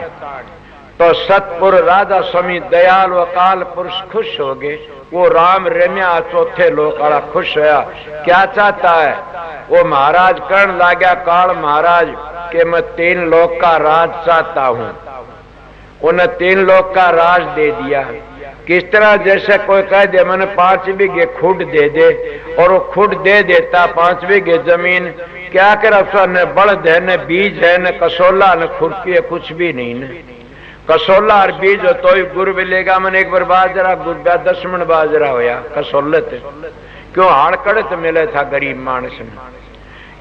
तो सतपुर राधा स्वामी दयाल व काल पुरुष खुश हो गए। वो राम रम्या चौथे लोक वाला खुश होया। क्या चाहता है वो? महाराज कर्ण लाग्या काल महाराज कि मैं 3 लोक का राज चाहता हूँ। उन्हें 3 लोक का राज दे दिया। किस तरह? जैसे कोई कह दे मैंने 5 बीघे खुड दे दे, और वो खुड दे देता 5 बीघे जमीन। क्या कर अफसर, न बड़द है, न बीज है, न कसोला, न खुरपी है, कुछ भी नहीं। न कसोला और बीज हो तो ही गुरु मिलेगा। मैंने एक बार बाजरा गुरबा 10 मन बाजरा होया कसोलत, क्यों हाड़कड़त मिले था गरीब मानस में।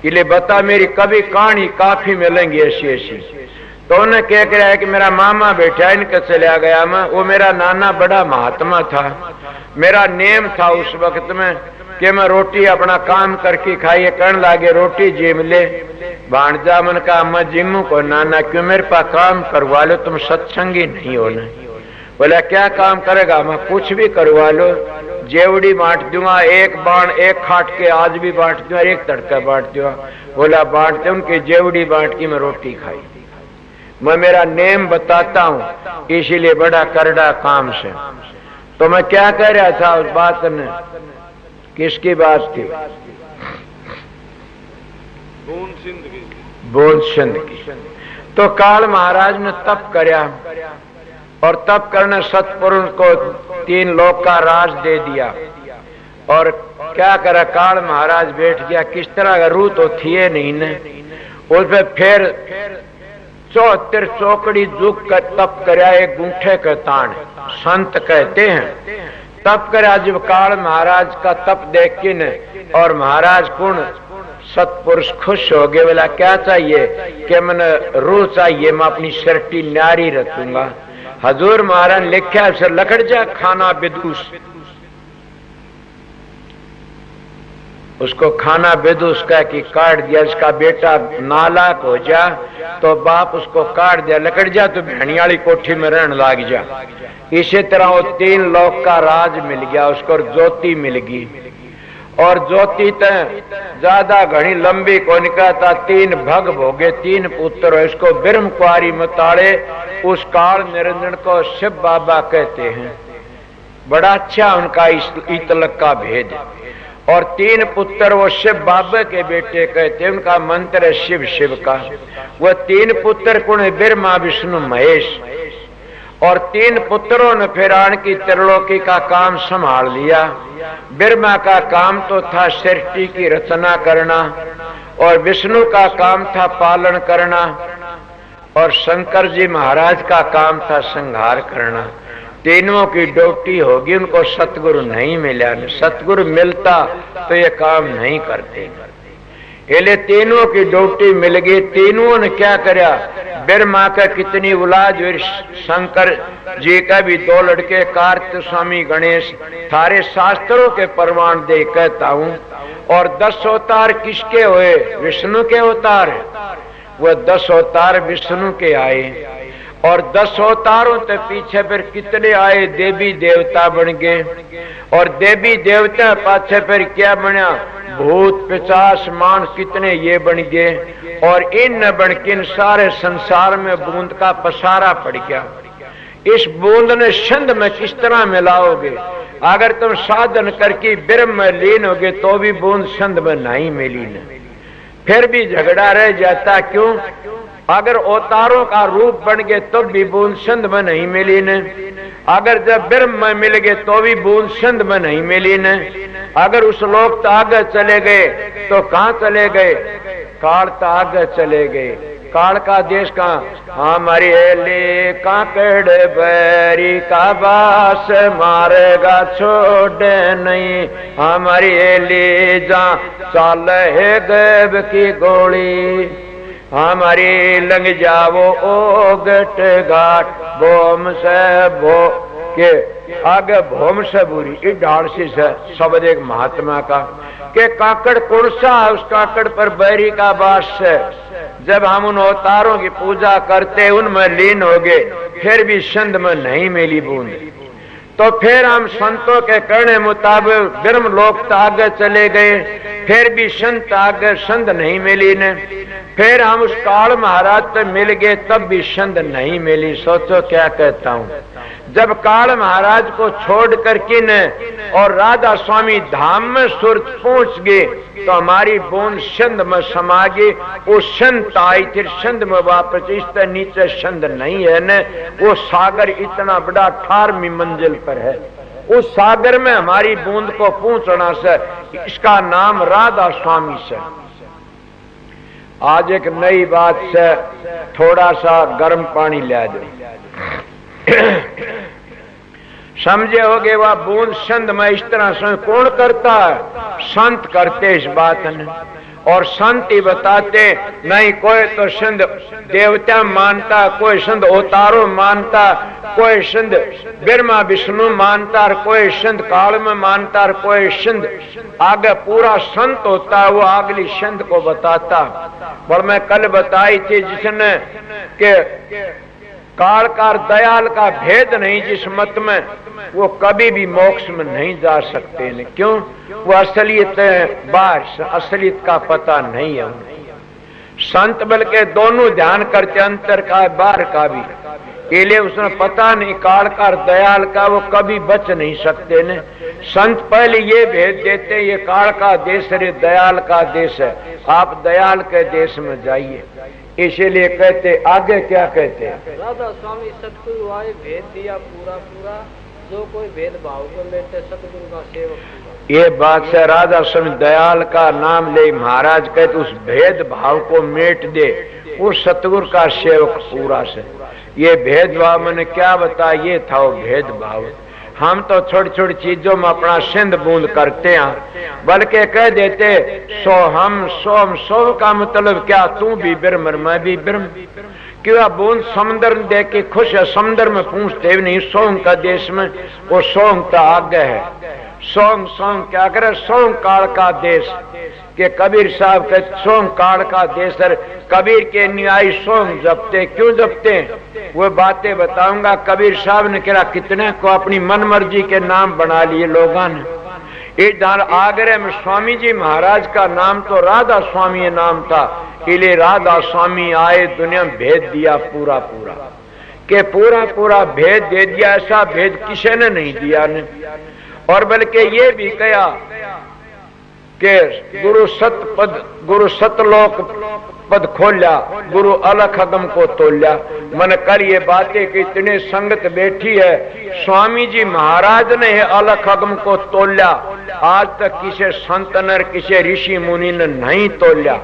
इसलिए बता, मेरी कभी कहानी काफी मिलेंगी ऐसी ऐसी। तो उन्हें क्या कह रहा है कि मेरा मामा बैठा, इनके चला गया मैं। वो मेरा नाना बड़ा महात्मा था। मेरा नेम था उस वक्त में कि मैं रोटी अपना काम करके खाइए। कहने लागे रोटी जिम ले। भाणजा मन का मैं जिमू को नाना, क्यों? मेरे पास काम करवा लो, तुम सत्संगी नहीं हो ना। बोला क्या काम करेगा? मैं कुछ भी करवा लो, जेवड़ी बांट दूंगा, एक बाण एक खाट के आज भी बांट दूंगा, एक तड़का बांट दूंगा। बोला बांटते, उनकी जेवड़ी बांट की मैं रोटी खाई। मैं मेरा नेम बताता हूँ, इसीलिए बड़ा करड़ा काम से। तो मैं क्या कह रहा था उस बात में? किसकी बात थी? बूंद सिंध की। बूंद सिंध की। तो काल महाराज ने तप करया, और तप करने सतपुरुष को 3 लोक का राज दे दिया। और क्या करा? काल महाराज बैठ गया। किस तरह का? रूह तो थी नहीं न। उसमें फिर 74 चौकड़ी जुग का तप करया, एक गुंठे का ताण संत कहते हैं। तप करा जब काल महाराज का तप देख के न, और महाराज कुण सतपुरुष खुश हो गए। बोला क्या चाहिए? कि मैंने रूह चाहिए, मैं अपनी शर्टी न्यारी रखूंगा। हजूर महाराज लिखा से लकड़ जा खाना विदूष। उसको खाना बेदो उसका कि काट दिया, इसका बेटा नालायक हो जा तो बाप उसको काट दिया, लकड़ जा तो भेड़ियाली कोठी में रहने लाग जा। इसी तरह वो 3 लोक का राज मिल गया उसको, ज्योति मिल गई। और ज्योति तो ज्यादा घनी लंबी को निकलता, 3 भग भोगे 3 पुत्र, इसको ब्रह्म कुआरी मताड़े, उस काल निरंजन को शिव बाबा कहते हैं। बड़ा अच्छा उनका इतलक का भेद। और 3 पुत्र वो शिव बाबा के बेटे कहते हैं, उनका मंत्र है शिव शिव का। वह 3 पुत्र कुण ब्रह्मा विष्णु महेश। और 3 पुत्रों ने फिर आन की त्रिलोकी का काम संभाल लिया। ब्रह्मा का काम तो था सृष्टि की रचना करना, और विष्णु का काम था पालन करना, और शंकर जी महाराज का काम था संहार करना। तीनों की ड्यूटी होगी, उनको सतगुरु नहीं मिला। सतगुरु मिलता तो ये काम नहीं करते। इसलिए तीनों की ड्यूटी मिल गई। तीनों ने क्या करया, ब्रह्मा का कितनी औलाद, शंकर जी का भी 2 लड़के, कार्तिक स्वामी गणेश, सारे शास्त्रों के प्रमाण दे कहता हूं। और 10 अवतार किसके हुए, विष्णु के अवतार। वह 10 अवतार विष्णु के आए। और 10 अवतारों के पीछे फिर कितने आए, देवी देवता बन गए। और देवी देवता पाछे फिर क्या बना, भूत पिशाच मान कितने ये बन गए। और इन न बन के सारे संसार में बूंद का पसारा पड़ गया। इस बूंद ने छंद में किस तरह मिलाओगे, अगर तुम साधन करके ब्रह्म में लीन होगे तो भी बूंद छंद में नहीं मिली न, फिर भी झगड़ा रह जाता। क्यों, अगर अवतारों का रूप बन गए तो भी बूंद छंद में नहीं मिली न, अगर जब ब्रह्म में मिल गए तो भी बूंद छंद में नहीं मिली न। अगर उस लोक तो आगे चले गए तो कहां चले गए, काल तो आगे चले गए। काल का देश कहाँ, हमारी एली काकड़ बैरी का बास मारेगा छोड़े नहीं, हमारी एली जा चाल है गैब की गोली, हमारी लंग जावो ओ गट घाट बोम से भो के आगे भोम से बुरी। इस ढाल से शब्द एक महात्मा का के काकड़ कौन सा, उस काकड़ पर बैरी का बास है। जब हम उन अवतारों की पूजा करते उनमें लीन हो गए, फिर भी छंद में नहीं मिली बूंद, तो फिर हम संतों के कहने मुताबिक ब्रह्म लोक आगे चले गए, फिर भी संत आगे संत नहीं मिली ने। फिर हम उस काल महाराज से मिल गए तब भी संत नहीं मिली। सोचो क्या कहता हूँ, जब काल महाराज को छोड़ कर किन और राधा स्वामी धाम में सुरत पहुंच गए तो हमारी बूंद छंद में समा गई। वो संत आई फिर छंद में वापस, इस नीचे छंद नहीं है न। वो सागर इतना बड़ा 18वीं मंजिल पर है, उस सागर में हमारी बूंद को पहुंचना से, इसका नाम राधा स्वामी से। आज एक नई बात से थोड़ा सा गर्म पानी ले दो, समझे होगे। वह बूंद छंद में इस तरह से कौन करता है, संत करते इस बात ने। और संत ही बताते, नहीं कोई तो संत देवता मानता, कोई संत अवतारों मानता, कोई संत ब्रह्मा विष्णु मानता, कोई संत काल में मानता, कोई संत आगे पूरा संत होता है, वो अगली संत को बताता। और मैं कल बताई थी जिसने के काल का दयाल का भेद नहीं जिस मत में, वो कभी भी मोक्ष में नहीं जा सकते न। क्यों, वो असलियत बाहर, असलियत का पता नहीं है। संत बल्कि दोनों ध्यान करते, अंतर का बाहर का भी। इसलिए उसने पता नहीं काल का दयाल का, वो कभी बच नहीं सकते न। संत पहले ये भेद देते, ये काल का देश है, दयाल का देश है, आप दयाल के देश में जाइए। इसीलिए कहते, आगे क्या कहते हैं, राधा स्वामी सतगुरु आए भेद दिया पूरा पूरा, जो कोई भेद भाव को लेते सतगुरु का सेवक। ये बात से राधा स्वामी दयाल का नाम ले महाराज कहते उस भेद भाव को मेट दे, उस सतगुरु का सेवक पूरा से। ये भेदभाव मैंने क्या बताया, ये था वो भेदभाव। हम तो छोटी छोटी चीजों में अपना सिंध बूंद करते हैं, बल्कि कह देते सो हम सोम सो का मतलब क्या, तू भी ब्रह्म मैं भी ब्रह्म। क्यों बूंद समुद्र देख के खुश है, समुद्र में पूछते नहीं। सोम का देश में वो सोम का आगे है, सोंग सोंग क्या करे, सोंग काल का देश के कबीर साहब के सोंग काल का देश। कबीर के न्यायी सोंग जपते, क्यों जपते वो बातें बताऊंगा। कबीर साहब ने कहा कितने को अपनी मन मर्जी के नाम बना लिए लोगों ने। इधर आगरे में स्वामी जी महाराज का नाम तो राधा स्वामी नाम था, इले राधा स्वामी आए दुनिया में भेद दिया पूरा पूरा, के पूरा पूरा भेद दे दिया। ऐसा भेद किसी ने नहीं दिया ने। और बल्कि ये भी कहा कि गुरु सतलोक पद खोल्या, गुरु अलख अगम को तोल्या। मन कर ये बातें कि इतने संगत बैठी है, स्वामी जी महाराज ने अलख अगम को तोल्या। आज तक किसी संत ने किसी ऋषि मुनि ने नहीं तोल्या।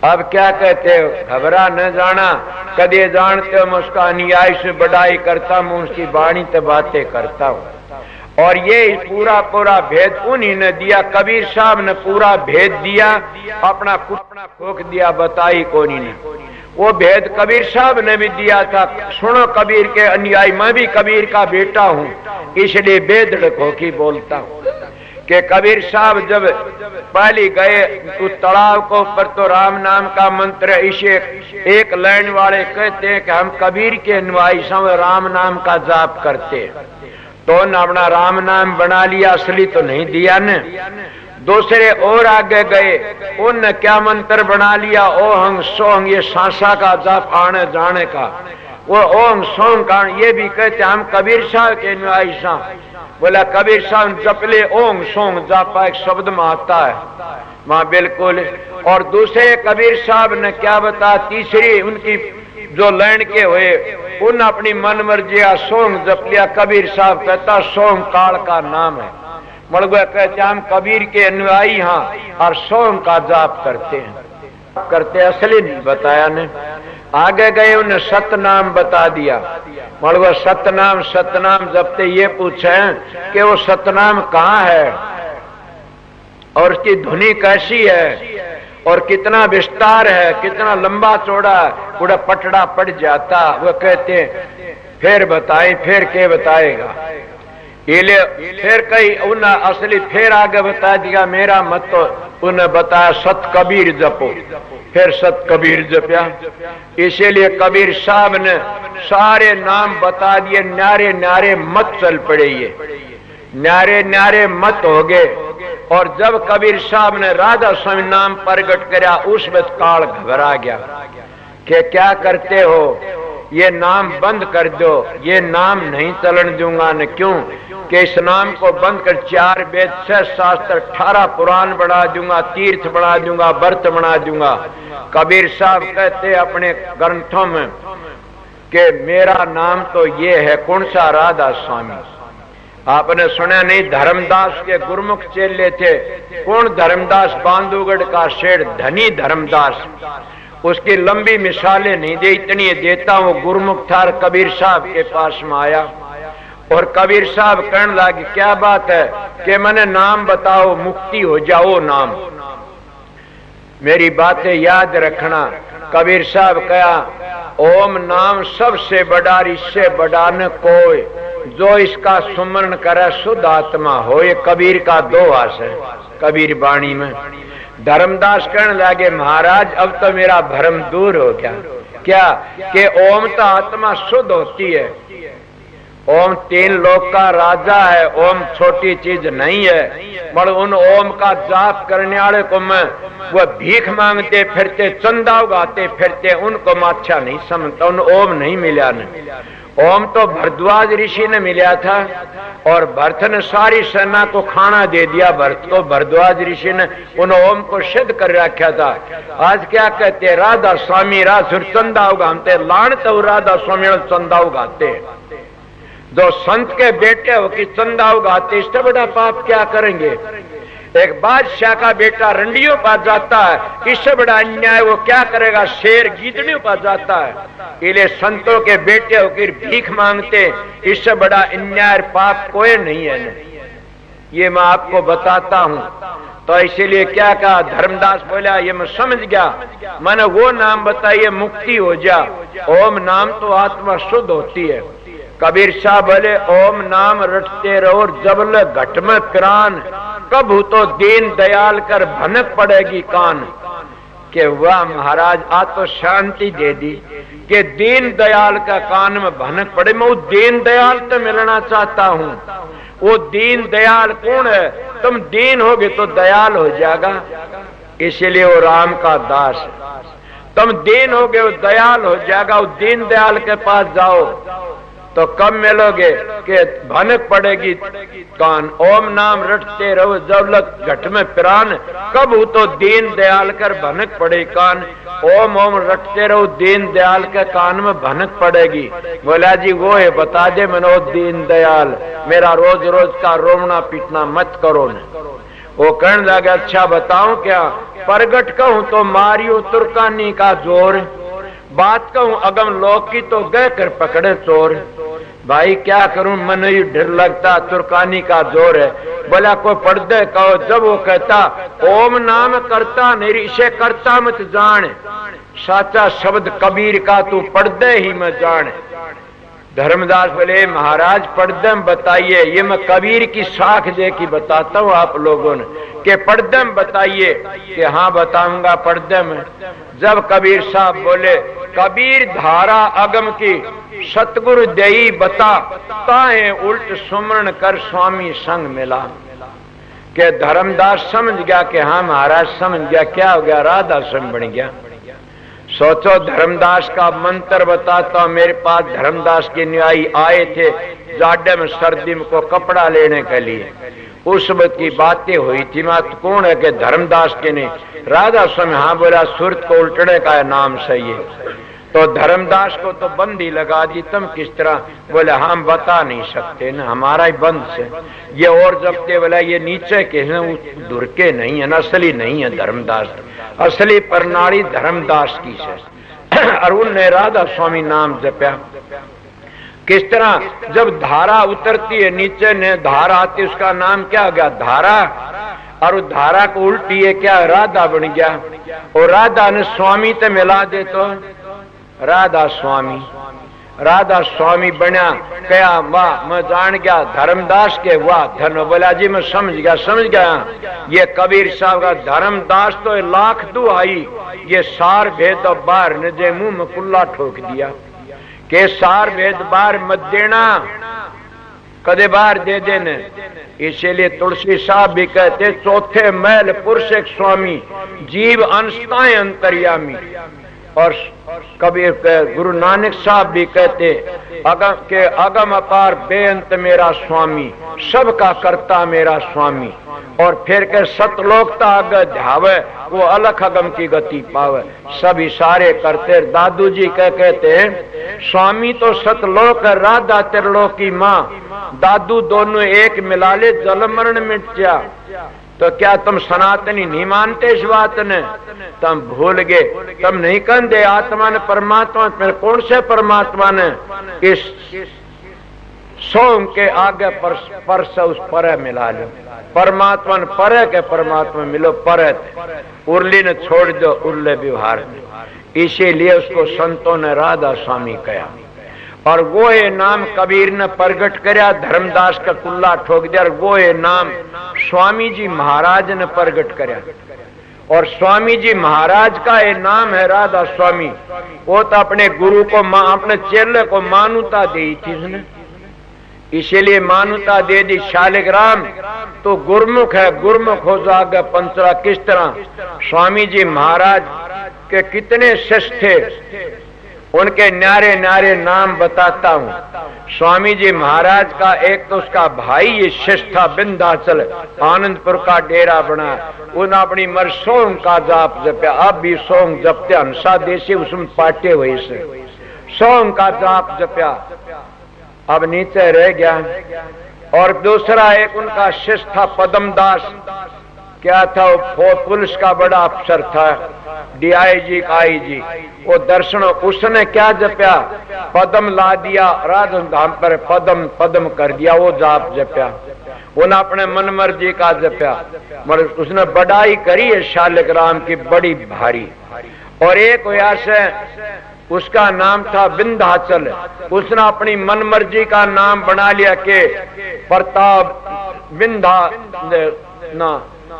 अब क्या कहते हो, घबरा न जाना, कदे जानते हो मैं उसका अनुयायी से बढ़ाई करता हूं, उसकी वाणी से बातें करता हूं। और ये पूरा पूरा भेद उन्हीं ने दिया। कबीर साहब ने पूरा भेद दिया, अपना खोख दिया, बताई कोनी ने। वो भेद कबीर साहब ने भी दिया था। सुनो कबीर के अनुयायी, मैं भी कबीर का बेटा हूं, इसलिए बेदड़ खोखी बोलता हूं। कि कबीर साहब जब पहले गए तो तालाब को ऊपर तो राम नाम का मंत्र, इसे एक लाइन वाले कहते हैं कि हम कबीर के अनुयायी सब राम नाम का जाप करते, तो न अपना राम नाम बना लिया, असली तो नहीं दिया ने। दूसरे और आगे गए, उन क्या मंत्र बना लिया, ओहंग सोहंग, ये सांसा का जाप आने जाने का, वो ओम सोम का। ये भी कहते हम कबीर साहब के अनुयायी साहब। बोला कबीर साहब जपले ओम सोम जापा, एक शब्द में आता है मां बिल्कुल। और दूसरे कबीर साहब ने क्या बता, तीसरी उनकी जो लैंड के हुए, उन अपनी मन मर्जी सोम जप लिया। कबीर साहब कहता सोम काल का नाम है। मड़गुआ कहते हम कबीर के अनुयायी हाँ, और सोम का जाप करते हैं, करते असली नहीं बताया ने। आगे गए उन्हें सतनाम बता दिया। मड़गुआ सतनाम जपते ये पूछे कि वो सतनाम कहाँ है और उसकी धुनी कैसी है और कितना विस्तार है, कितना लंबा चौड़ा है, पूरा पटड़ा पड़ जाता। वो कहते फिर बताए, फिर के बताएगा ये। फिर कई उन्हें असली फिर आगे बता दिया मेरा मत, तो उन्हें बताया सत कबीर जपो। फिर सत कबीर जपया। इसीलिए कबीर साहब ने सारे नाम बता दिए, न्यारे न्यारे मत चल पड़े, ये न्यारे न्यारे मत हो गए। और जब कबीर साहब ने राधा स्वामी नाम प्रगट कराया, उस वक्त काल घबरा गया कि क्या करते हो, ये नाम बंद कर दो, ये नाम नहीं चलन दूंगा न। क्यों कि इस नाम को बंद कर 4 वेद 6 शास्त्र 18 पुराण बना दूंगा, तीर्थ बना दूंगा, व्रत बना दूंगा। कबीर साहब कहते अपने ग्रंथों में कि मेरा नाम तो ये है, कौन सा, राधा स्वामी। आपने सुना नहीं, धर्मदास के गुरुमुख चेले थे। कौन धर्मदास, बांधुगढ़ का शेर धनी धर्मदास। उसकी लंबी मिसालें नहीं दे, इतनी देता हूं। गुरुमुख था, कबीर साहब के पास में आया और कबीर साहब कहने लगे क्या बात है कि मैंने नाम बताओ, मुक्ति हो जाओ नाम। मेरी बातें याद रखना। कबीर साहब कहा ओम नाम सबसे बड़ा, इससे बड़ा न कोई, जो इसका सुमरण करे शुद्ध आत्मा हो। ये कबीर का 2 आस है कबीर वाणी में। धर्मदास कहने लगे महाराज अब तो मेरा भ्रम दूर हो गया। क्या कि ओम तो आत्मा शुद्ध होती है, ओम 3 लोक का राजा है, ओम छोटी चीज नहीं है। मगर उन ओम का जाप करने वाले को मैं वो भीख मांगते फिरते, चंदा उगाते फिरते, उनको मैं अच्छा नहीं समझता। उन ओम नहीं मिला न। ओम तो भरद्वाज ऋषि ने मिला था और भरत ने सारी सेना को खाना दे दिया। भरत को भरद्वाज ऋषि ने उन ओम को सिद्ध कर रखा था। आज क्या कहते, राधा स्वामी रासुर चंदा उगाते, लान तो राधा स्वामी चंदा उगाते। जो संत के बेटे हो कि चंदा उगाते, इससे बड़ा पाप क्या करेंगे। एक बादशाह का बेटा रंडियों पास जाता है, इससे बड़ा अन्याय वो क्या करेगा, शेर गीदड़ियों पास जाता है। इसलिए संतों के बेटे होकर भीख मांगते, इससे बड़ा अन्याय पाप कोई नहीं है न। ये मैं आपको बताता हूं। तो इसीलिए क्या कहा, धर्मदास बोला ये मैं समझ गया, मैंने वो नाम बताइए मुक्ति हो जा। ओम नाम तो आत्मा शुद्ध होती है। कबीर शाह बोले ओम नाम रटते रहो जबल घट में प्राण, कब तो दीन दयाल कर भनक पड़ेगी कान। के वाह महाराज आ तो शांति दे दी कि दीन दयाल का कान में भनक पड़े। मैं वो दीन दयाल तो मिलना चाहता हूँ। वो दीन दयाल कौन है? तुम दीन होगे तो दयाल हो जाएगा, इसीलिए वो राम का दास है। तुम दीन होगे वो दयाल हो जाएगा। वो दीन दयाल के पास जाओ तो कब मिलोगे कि भनक पड़ेगी कान। ओम नाम रटते रहो जब लग घट में प्राण, कब हो तो दीन दयाल कर भनक पड़े कान। ओम ओम रटते रहो दीन दयाल के कान में भनक पड़ेगी। बोला जी वो है, बता दे मनो दीन दयाल, मेरा रोज रोज का रोमना पीटना मत करो न। वो कहने लगे अच्छा बताऊं क्या? प्रगट कहूं तो मारियो तुर्कानी का जोर, बात कहूं अगम लोक की तो गए कर पकड़े चोर। भाई क्या करूं, मन ही डर लगता, तुर्कानी का जोर है। बोला कोई पर्दे कहो। जब वो कहता ओम नाम करता नहीं इसे करता मत जान, साचा शब्द कबीर का तू पर्दे ही मत जान। धर्मदास बोले महाराज पर्दे में बताइए। ये मैं कबीर की साख दे की बताता हूँ आप लोगों ने कि पर्दे में बताइए। कि हाँ बताऊंगा पर्दे में। जब कबीर साहब बोले कबीर धारा अगम की सतगुरु देई बता, ताहे उल्ट सुमरण कर स्वामी संग मिला। के धर्मदास समझ गया कि हाँ महाराज समझ गया। क्या हो गया? राधा संग बन गया। सोचो धर्मदास का मंत्र बताता हूं। मेरे पास धर्मदास के न्यायी आए थे जाडे में सर्दी में को कपड़ा लेने के लिए। उस वक्त की बातें हुई थी। मात कौन है? कि धर्मदास के ने राधा स्वामी। हाँ बोला सूरत को उल्टने का नाम सही है। तो धर्मदास को तो बंदी लगा दी। तुम किस तरह? बोले हम बता नहीं सकते ना, हमारा ही बंद से। ये और जबते बोला ये नीचे के हैं, दूर के नहीं है, असली नहीं है धर्मदास। असली प्रणाली धर्मदास की है। और उनने राधा स्वामी नाम जपया। किस तरह? जब धारा उतरती है नीचे ने धारा आती, उसका नाम क्या हो गया? धारा। और उस धारा को उल्टी है क्या? राधा बन गया। और राधा ने स्वामी ते मिला दे तो राधा स्वामी। राधा स्वामी बना। क्या वाह मैं जान गया धर्मदास के वाह धन। बोला जी मैं समझ गया। ये कबीर साहब का धर्मदास तो लाख दुआई, ये सार भेद बार ने जे मुंह में कुल्ला ठोक दिया के सार भेद बार मत देना, कदे बार दे देने। इसीलिए तुलसी साहब भी कहते चौथे महल पुरुष एक स्वामी, जीव अंशताएं अंतर्यामी। और कबीर गुरु नानक साहब भी कहते अगम अपार बेअंत मेरा स्वामी, सबका करता मेरा स्वामी। और फिर के सतलोकता अग ध्यावे, वो अलख अगम की गति पावे। सब इशारे करते। दादू जी कहते स्वामी तो सतलोक है, राधा त्रिलोक की माँ। दादू दोनों एक मिला ले जल मरण मिट जा। तो क्या तुम सनातनी नहीं मानते इस बात ने? तुम भूल गए। तुम नहीं कहते आत्मा ने परमात्मा, फिर कौन से परमात्मा ने? इस सोम के आगे पर से उस पर मिला लो। परमात्मा ने पर के परमात्मा मिलो पर। उर्ली ने छोड़ दो उर्ले व्यवहार में। इसीलिए उसको संतों ने राधा स्वामी कहा। और वो ये नाम कबीर ने प्रगट करया, धर्मदास का कुल्ला ठोक दिया। और वो ये नाम स्वामी जी महाराज ने प्रगट करया। और स्वामी जी महाराज का ये नाम है राधा स्वामी। वो तो अपने गुरु को अपने चेले को मान्यता दी थी उसने, इसीलिए मान्यता दे दी। शालिग्राम तो गुरमुख है, गुरमुख हो जाएगा पंचरा। किस तरह? स्वामी जी महाराज के कितने शिष्य थे, उनके न्यारे न्यारे नाम बताता हूँ। स्वामी जी महाराज का एक तो उसका भाई ये शिष्य था, विंध्याचल आनंदपुर का डेरा बना। उन्हें अपनी मर सोंग का जाप जपया। अब भी सोंग जपते, हंसा देसी उसमें पाटे हुए से सोंग का जाप जपया। अब नीचे रह गया। और दूसरा एक उनका शिष्य था पद्मदास। क्या था? वो पुलिस का बड़ा अफसर था, DIG IG। वो दर्शन उसने क्या जपया? पद्म ला दिया राजन धाम पर, पद्म पद्म कर दिया। वो जाप जपया। उन्हें अपने मन मर्जी का जपया। मगर उसने बड़ाई करी है शालिग्राम की बड़ी भारी। और एक हुआ से उसका नाम था विंध्याचल। उसने अपनी मन मर्जी का नाम बना लिया कि प्रताप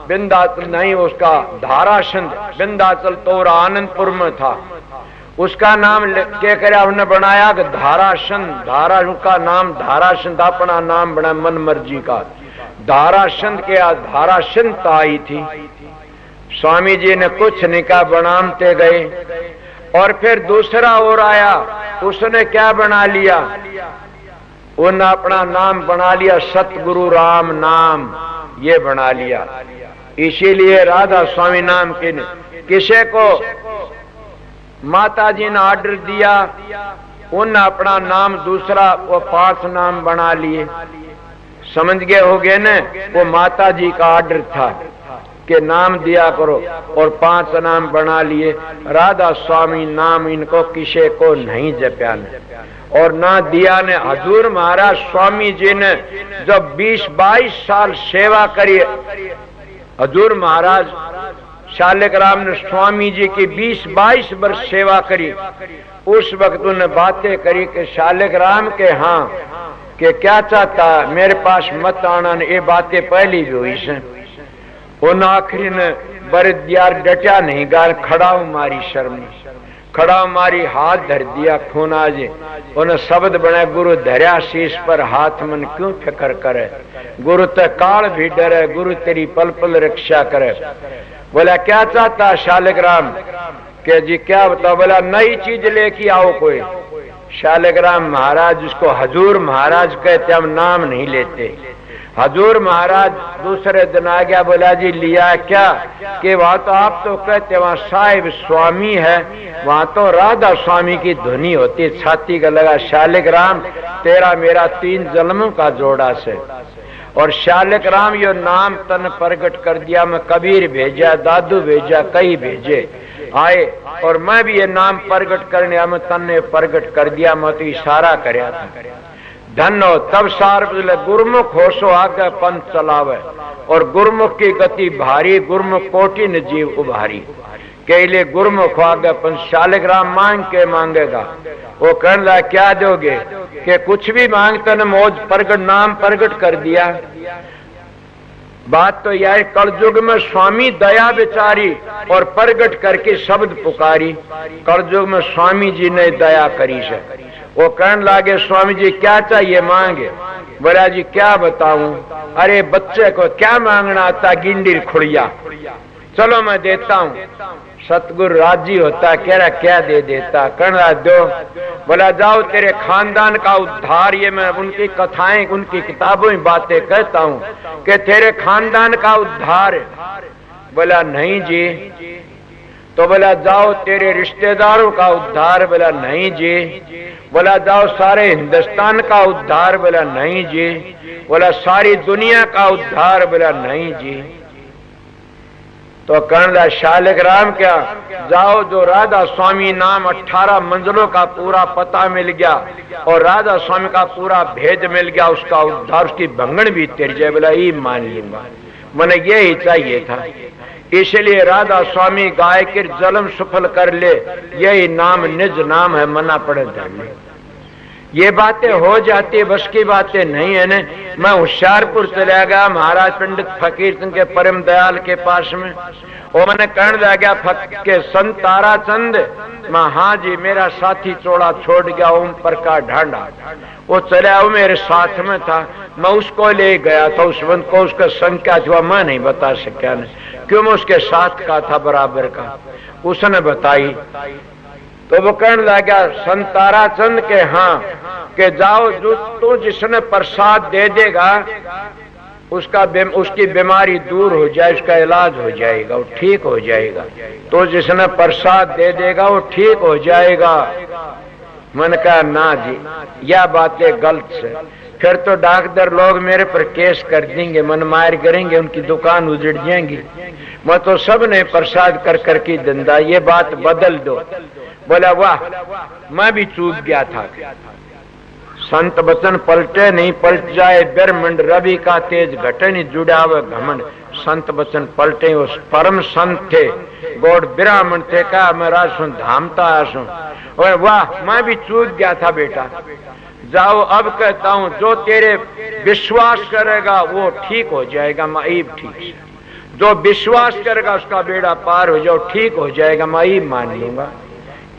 विंध्याचल नहीं, उसका धाराचंद। विंध्याचल तो आनंदपुर में था। उसका नाम के करे हमने बनाया कि धाराचंद। धारा का नाम धाराचंद, अपना नाम बना मन मर्जी का। धाराचंद के धाराचंद आई थी। स्वामी जी ने कुछ नहीं कहा, बनाते गए। और फिर दूसरा और आया, उसने क्या बना लिया, उन्होंने अपना नाम बना लिया सतगुरु राम नाम, ये बना लिया। इसीलिए राधा स्वामी नाम के किसे को माता जी ने ऑर्डर दिया, उन्होंने अपना नाम दूसरा वो 5 नाम बना लिए। समझ गए हो गए न, वो माता जी का ऑर्डर था कि नाम दिया करो, और 5 नाम बना लिए। राधा स्वामी नाम इनको किसी को नहीं जपया ने, और ना दिया ने। हजूर महाराज स्वामी जी ने जब 20-22 साल सेवा करी, हजूर महाराज शालिक राम ने स्वामी जी की 20-22 वर्ष सेवा करी। उस वक्त उन्होंने बातें करी कि शालिक राम के हाँ कि क्या चाहता मेरे पास मत आना, ये बातें पहली भी हुई से। उन आखिरी ने बरद दियार डटा नहीं, गाल खड़ा मारी शर्म, खड़ा मारी हाथ धर दिया खून आजे। उन्हें शब्द बने गुरु धर्या शीश पर हाथ, मन क्यों फिक्र करे, गुरु ते काल भी डरे, गुरु तेरी पल पल रक्षा करे। बोला क्या चाहता शालिक राम के जी क्या बता, बोला नई चीज लेके आओ कोई। शालिक राम महाराज जिसको हजूर महाराज कहते, हम नाम नहीं लेते। हजूर महाराज दूसरे दिन आ गया, बोला जी लिया क्या, कि वहां तो आप तो कहते वहां साहिब स्वामी है, वहां तो राधा स्वामी की धुनी होती। छाती का लगा, शालिक राम तेरा मेरा 3 जन्मों का जोड़ा से। और शालिक राम यो नाम तन प्रगट कर दिया। मैं कबीर भेजा, दादू भेजा, कई भेजे आए, और मैं भी ये नाम प्रगट करने मैं तन ने प्रगट कर दिया। मैं तो इशारा करया था। धन हो तब सार गुरमुख होशो आगे पंथ चलावे, और गुरमुख की गति भारी, गुरमुख कोटि न जीव उभारी। के लिए गुरमुख आगे पंथ। शालिक राम मांग के मांगेगा, वो कहने लगा क्या दोगे, कि कुछ भी मांगते न मौज प्रगट, नाम प्रगट कर दिया। बात तो यह कलयुग में स्वामी दया बेचारी, और प्रगट करके शब्द पुकारी। कलयुग में स्वामी जी ने दया करी से। वो कहने लगे स्वामी जी क्या चाहिए मांगे। बोला जी क्या बताऊं, अरे बच्चे को क्या मांगना आता, गिंडी खुड़िया, चलो मैं देता हूँ। सतगुरु राजी होता, कह रहा क्या दे देता, कहना दो। बोला जाओ तेरे खानदान का उद्धार, ये मैं उनकी कथाएं उनकी किताबों में बातें कहता हूँ कि तेरे खानदान का उद्धार है। बोला नहीं जी। तो बोला जाओ तेरे रिश्तेदारों का उद्धार। बोला नहीं जी। बोला जाओ सारे हिंदुस्तान का उद्धार। बोला नहीं जी। बोला सारी दुनिया का उद्धार। बोला नहीं जी। तो कहना शालिक राम क्या, जाओ जो राधा स्वामी नाम 18 मंजिलों का पूरा पता मिल गया, और राधा स्वामी का पूरा भेद मिल गया, उसका उद्धार, उसकी भंगन भी तेर जाए। बोला ये मान लूंगा, मैंने यही चाहिए था। इसलिए राधा स्वामी गाय के जन्म सफल कर ले, यही नाम निज नाम है, मना पड़े धर्म। ये बातें हो जाती, बस की बातें नहीं है न। मैं होशियारपुर चला गया महाराज पंडित फकीर सिंह के परम दयाल के पास में, और मैंने कहने लगा के संत ताराचंद, मैं हाँ जी मेरा साथी चोड़ा छोड़ गया ओम प्रकाश ढांडा, वो चला वो मेरे साथ में था। मैं उसको ले गया था, उस बंद को उसका संख्या हुआ मैं नहीं बता सका न, क्यों मैं उसके साथ का था बराबर का। उसने बताई तो वो कहने लगा संत ताराचंद के हाँ के जाओ जो तो जिसने प्रसाद दे देगा उसकी बीमारी दूर हो जाए, उसका इलाज हो जाएगा, वो ठीक हो जाएगा। तो जिसने प्रसाद दे देगा वो ठीक हो जाएगा। मैंने कहा ना जी यह बातें गलत है, फिर तो डॉक्टर लोग मेरे पर केस कर देंगे, मन मार करेंगे, उनकी दुकान उजड़ जाएंगी। मैं तो सब ने प्रसाद कर करके धंधा, ये बात बदल दो। बोला वाह मैं भी चूक गया था। संत वचन पलटे नहीं, पलट जाए ब्रह्मंड, रवि का तेज घटे नहीं, जुड़ा हुआ घमंड। संत बचन पलटे। उस परम संत थे, गौड़ ब्राह्मण थे, कहा मैं रासुन धामता आसू। और वाह, मैं भी चूक गया था बेटा, जाओ अब कहता हूं जो तेरे विश्वास करेगा वो ठीक हो जाएगा, माईब ठीक। जो विश्वास करेगा उसका बेड़ा पार हो जाओ, ठीक हो जाएगा, माईब मान लूंगा।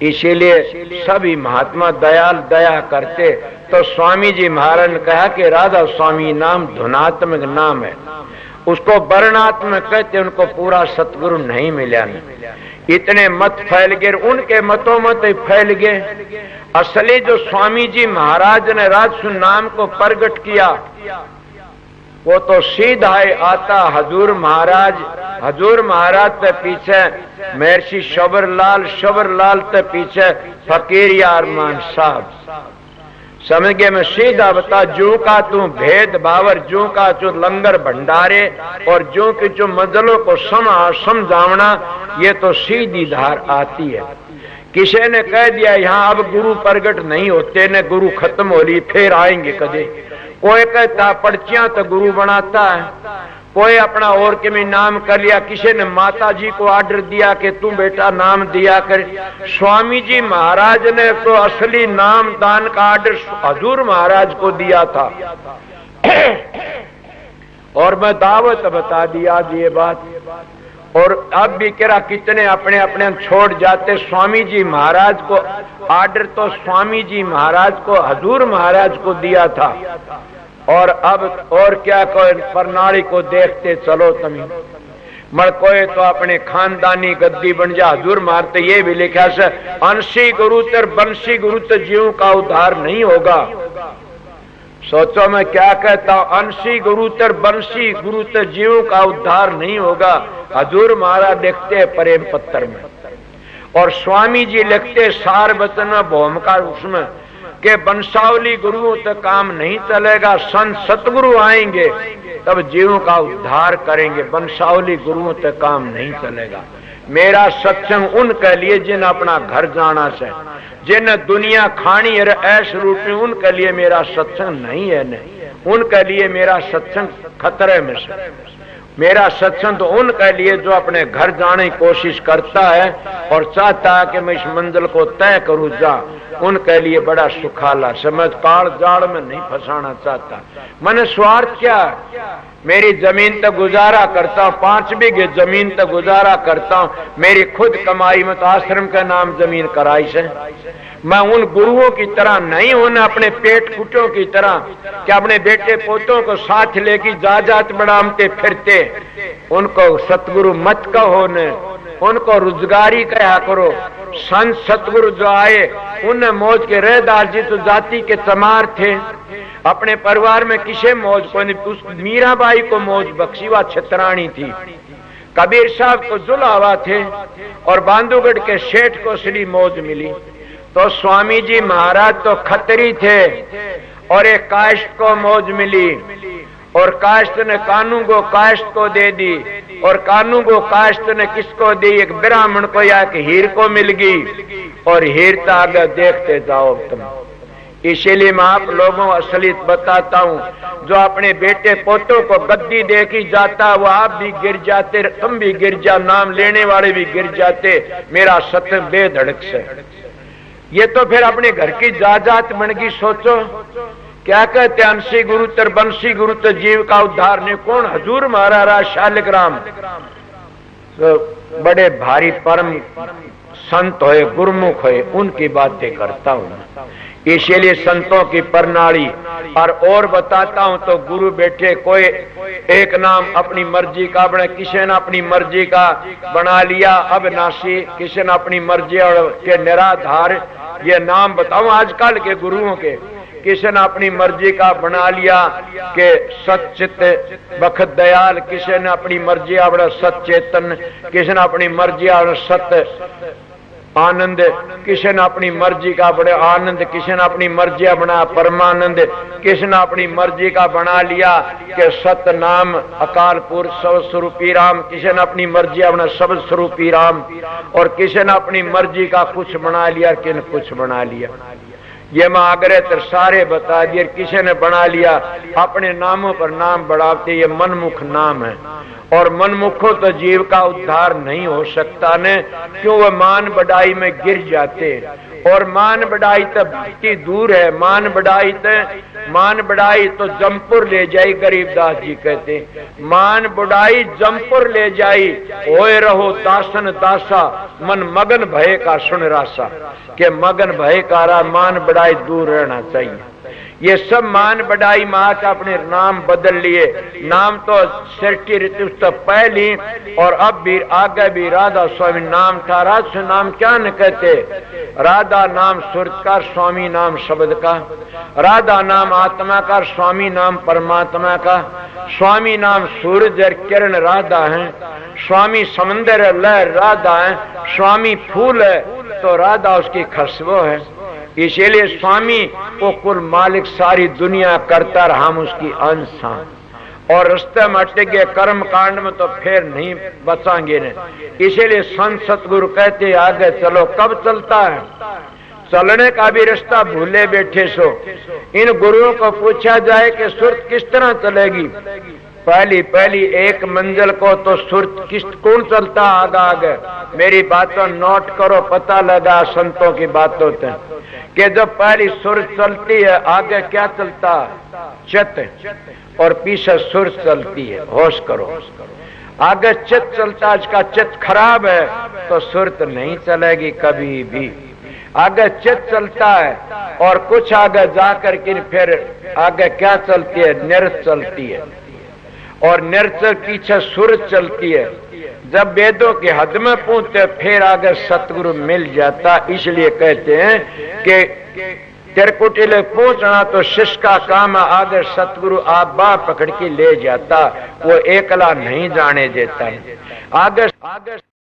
इसीलिए सभी महात्मा दयाल दया करते। तो स्वामी जी महाराज ने कहा कि राधा स्वामी नाम धुनात्मक नाम है, उसको वर्णात्मक कहते, उनको पूरा सतगुरु नहीं मिला। इतने मत फैल गए, उनके मतों मत फैल गए। असली जो स्वामी जी महाराज ने राजसु नाम को प्रकट किया वो तो सीधा ही आता हजूर महाराज। हजूर महाराज के पीछे महर्षि शबरलाल, शबरलाल के पीछे फकीर अरमान साहब। समझ गए? मैं सीधा बता, जो का तू भेद भावर, जो का जो लंगर भंडारे और जो कि जो मजलों को समझावना, ये तो सीधी धार आती है। किसी ने कह दिया यहाँ अब गुरु प्रगट नहीं होते ने, गुरु खत्म हो ली, फिर आएंगे कदे। कोई कहता पर्चियां तो गुरु बनाता है, कोई अपना और के में नाम कर लिया। किसी ने माता जी को ऑर्डर दिया कि तू बेटा नाम दिया कर। स्वामी जी महाराज ने तो असली नाम दान का ऑर्डर हजूर महाराज को दिया था। और मैं दावत बता दिया ये बात। और अब भी कह कितने अपने अपने छोड़ जाते। स्वामी जी महाराज को ऑर्डर तो स्वामी जी महाराज को हजूर महाराज को दिया था। और अब और क्या कोई प्रणाली को देखते चलो तमी मर कोई तो अपने खानदानी गद्दी बन जा। हजूर मारते ये भी लिखा से अंशी गुरु तर बंशी गुरु तो जीव का उद्धार नहीं होगा। सोचो मैं क्या कहता हूं, अंशी गुरु तर बंशी गुरु तो जीव का उद्धार नहीं होगा। हजूर महाराज लिखते प्रेम पत्र में और स्वामी जी लिखते सार वचन में भूमिका उसमें के वंशावली गुरुओं तक काम नहीं चलेगा, संत सतगुरु आएंगे तब जीवों का उद्धार करेंगे, वंशावली गुरुओं तक काम नहीं चलेगा। मेरा सत्संग उनके लिए जिन अपना घर जाना से, जिन दुनिया खानी है ऐश रूप में, उनके लिए मेरा सत्संग नहीं है। नहीं, उनके लिए मेरा सत्संग खतरे में से। मेरा सत्संग तो उनके लिए जो अपने घर जाने की कोशिश करता है और चाहता है कि मैं इस मंजिल को तय करूं जा, उनके लिए बड़ा सुखाला। समझ काल जाल में नहीं फंसाना चाहता। मैंने स्वार्थ क्या, मेरी जमीन तक गुजारा करता हूं, 5 बीघे जमीन तक गुजारा करता हूं, मेरी खुद कमाई में तो आश्रम का नाम जमीन कराई से। मैं उन गुरुओं की तरह नहीं हूं, अपने पेट कुटों की तरह कि अपने बेटे पोतों को साथ लेके जात बढ़ाते फिरते। उनको सतगुरु मत कहो ने, उनको रोजगारी कहा करो। संत सतगुरु जो आए उन मौज के रहदास जी तो जाति के चमार थे, अपने परिवार में किसे मौज को नहीं। उस मीराबाई को मौज बख्शी, वह छतरानी थी। कबीर साहब को जुलावा थे और बांधुगढ़ के सेठ को श्री मौज मिली। तो स्वामी जी महाराज तो खतरी थे और एक काश्त को मौज मिली और काश्त ने कानू को काश्त को दे दी और कानू को काश्त ने किसको दी, एक ब्राह्मण को या एक हीर को मिल गई। और हीर तो आगे देखते जाओ तुम। इसीलिए मैं आप लोगों असलियत बताता हूँ, जो अपने बेटे पोतों को गद्दी देखी जाता वो आप भी गिर जाते, तुम भी गिर जा, नाम लेने वाले भी गिर जाते। मेरा सत्य बेधड़क से ये तो फिर अपने घर की जायदाद बन गई। सोचो क्या कहते, अंशी गुरु तर बंशी गुरु तो जीव का उद्धार ने। कौन? हजूर महाराज शालिक राम। तो बड़े भारी परम संत होए, गुरुमुख होए, उनकी बातें करता हूं। इसीलिए संतों की प्रणाली और बताता हूं तो गुरु बैठे कोई एक नाम अपनी मर्जी का बना, किसी ने अपनी मर्जी का बना लिया अविनाशी, किसी ने अपनी मर्जी के निराधार। ये नाम बताऊं आजकल के गुरुओं के, किसी ने अपनी मर्जी का बना लिया कि सचित बखत दयाल, किसी ने अपनी मर्जी अपना सचेतन, किसी ने अपनी मर्जी सत्य आनंद, किसी ने अपनी मर्जी का बड़े आनंद, किसी ने अपनी मर्जी बना परमानंद, किसी ने अपनी मर्जी का बना लिया कि सत नाम अकाल पुरुष सब स्वरूपी राम, किसी ने अपनी मर्जी अपना सब स्वरूपी राम, और किसी ने अपनी मर्जी का कुछ बना लिया, किन कुछ बना लिया। ये मैं आग्रह तर सारे बता दिए। किसी ने बना लिया अपने नामों पर नाम बढ़ाते, ये मनमुख नाम है और मनमुखों तो जीव का उद्धार नहीं हो सकता ने, क्यों वह मान बढ़ाई में गिर जाते और मान बढ़ाई तो भक्ति दूर है। मान बढ़ाई तो जमपुर ले जाई, गरीबदास जी कहते मान बढ़ाई जमपुर ले जाई, होए रहो दासन दासा मन मगन भय का सुन रासा, के मगन भय का रहा मान बढ़ाई दूर रहना चाहिए। ये सब मान बढ़ाई में आज अपने नाम बदल लिए। नाम तो सृष्टि ऋतु तो पहली और अब भी आगे भी राधा स्वामी नाम था। राधा नाम क्या न कहते, राधा नाम सुरत का, स्वामी नाम शब्द का। राधा नाम आत्मा का, स्वामी नाम परमात्मा का। स्वामी नाम सूरज और किरण राधा है, स्वामी समंदर लहर राधा है, स्वामी फूल है तो राधा उसकी खुशबू है। इसीलिए स्वामी को कुल मालिक सारी दुनिया करता रहा, हम उसकी अंश हैं और रास्ते में अटक गए कर्म कांड में तो फिर नहीं बचाएंगे ने। इसीलिए संत सतगुरु कहते आगे चलो। कब चलता है? चलने का भी रास्ता भूले बैठे सो। इन गुरुओं को पूछा जाए कि सुरत किस तरह चलेगी, पहली एक मंजिल को तो सुरत किस कौन चलता आगे। मेरी बातों नोट करो, पता लगा संतों की बातों से कि जब पहली सुरत चलती है आगे क्या चलता, चित्त और पीछे सुरत चलती है। होश करो, आगे चित्त चलता, इसका चित्त खराब है तो सुरत नहीं चलेगी कभी भी। आगे चित्त चलता है और कुछ आगे जाकर के फिर आगे क्या चलती है, निरत चलती है और निरचल पीछे सुरत चलती है। जब वेदों के हद में पहुंचते फिर आगे सतगुरु मिल जाता। इसलिए कहते हैं कि तिरकुटिले पहुंचना तो शिष्य का काम है, आगे सतगुरु आप बाह पकड़ के ले जाता, वो एकला नहीं जाने देता है। आगे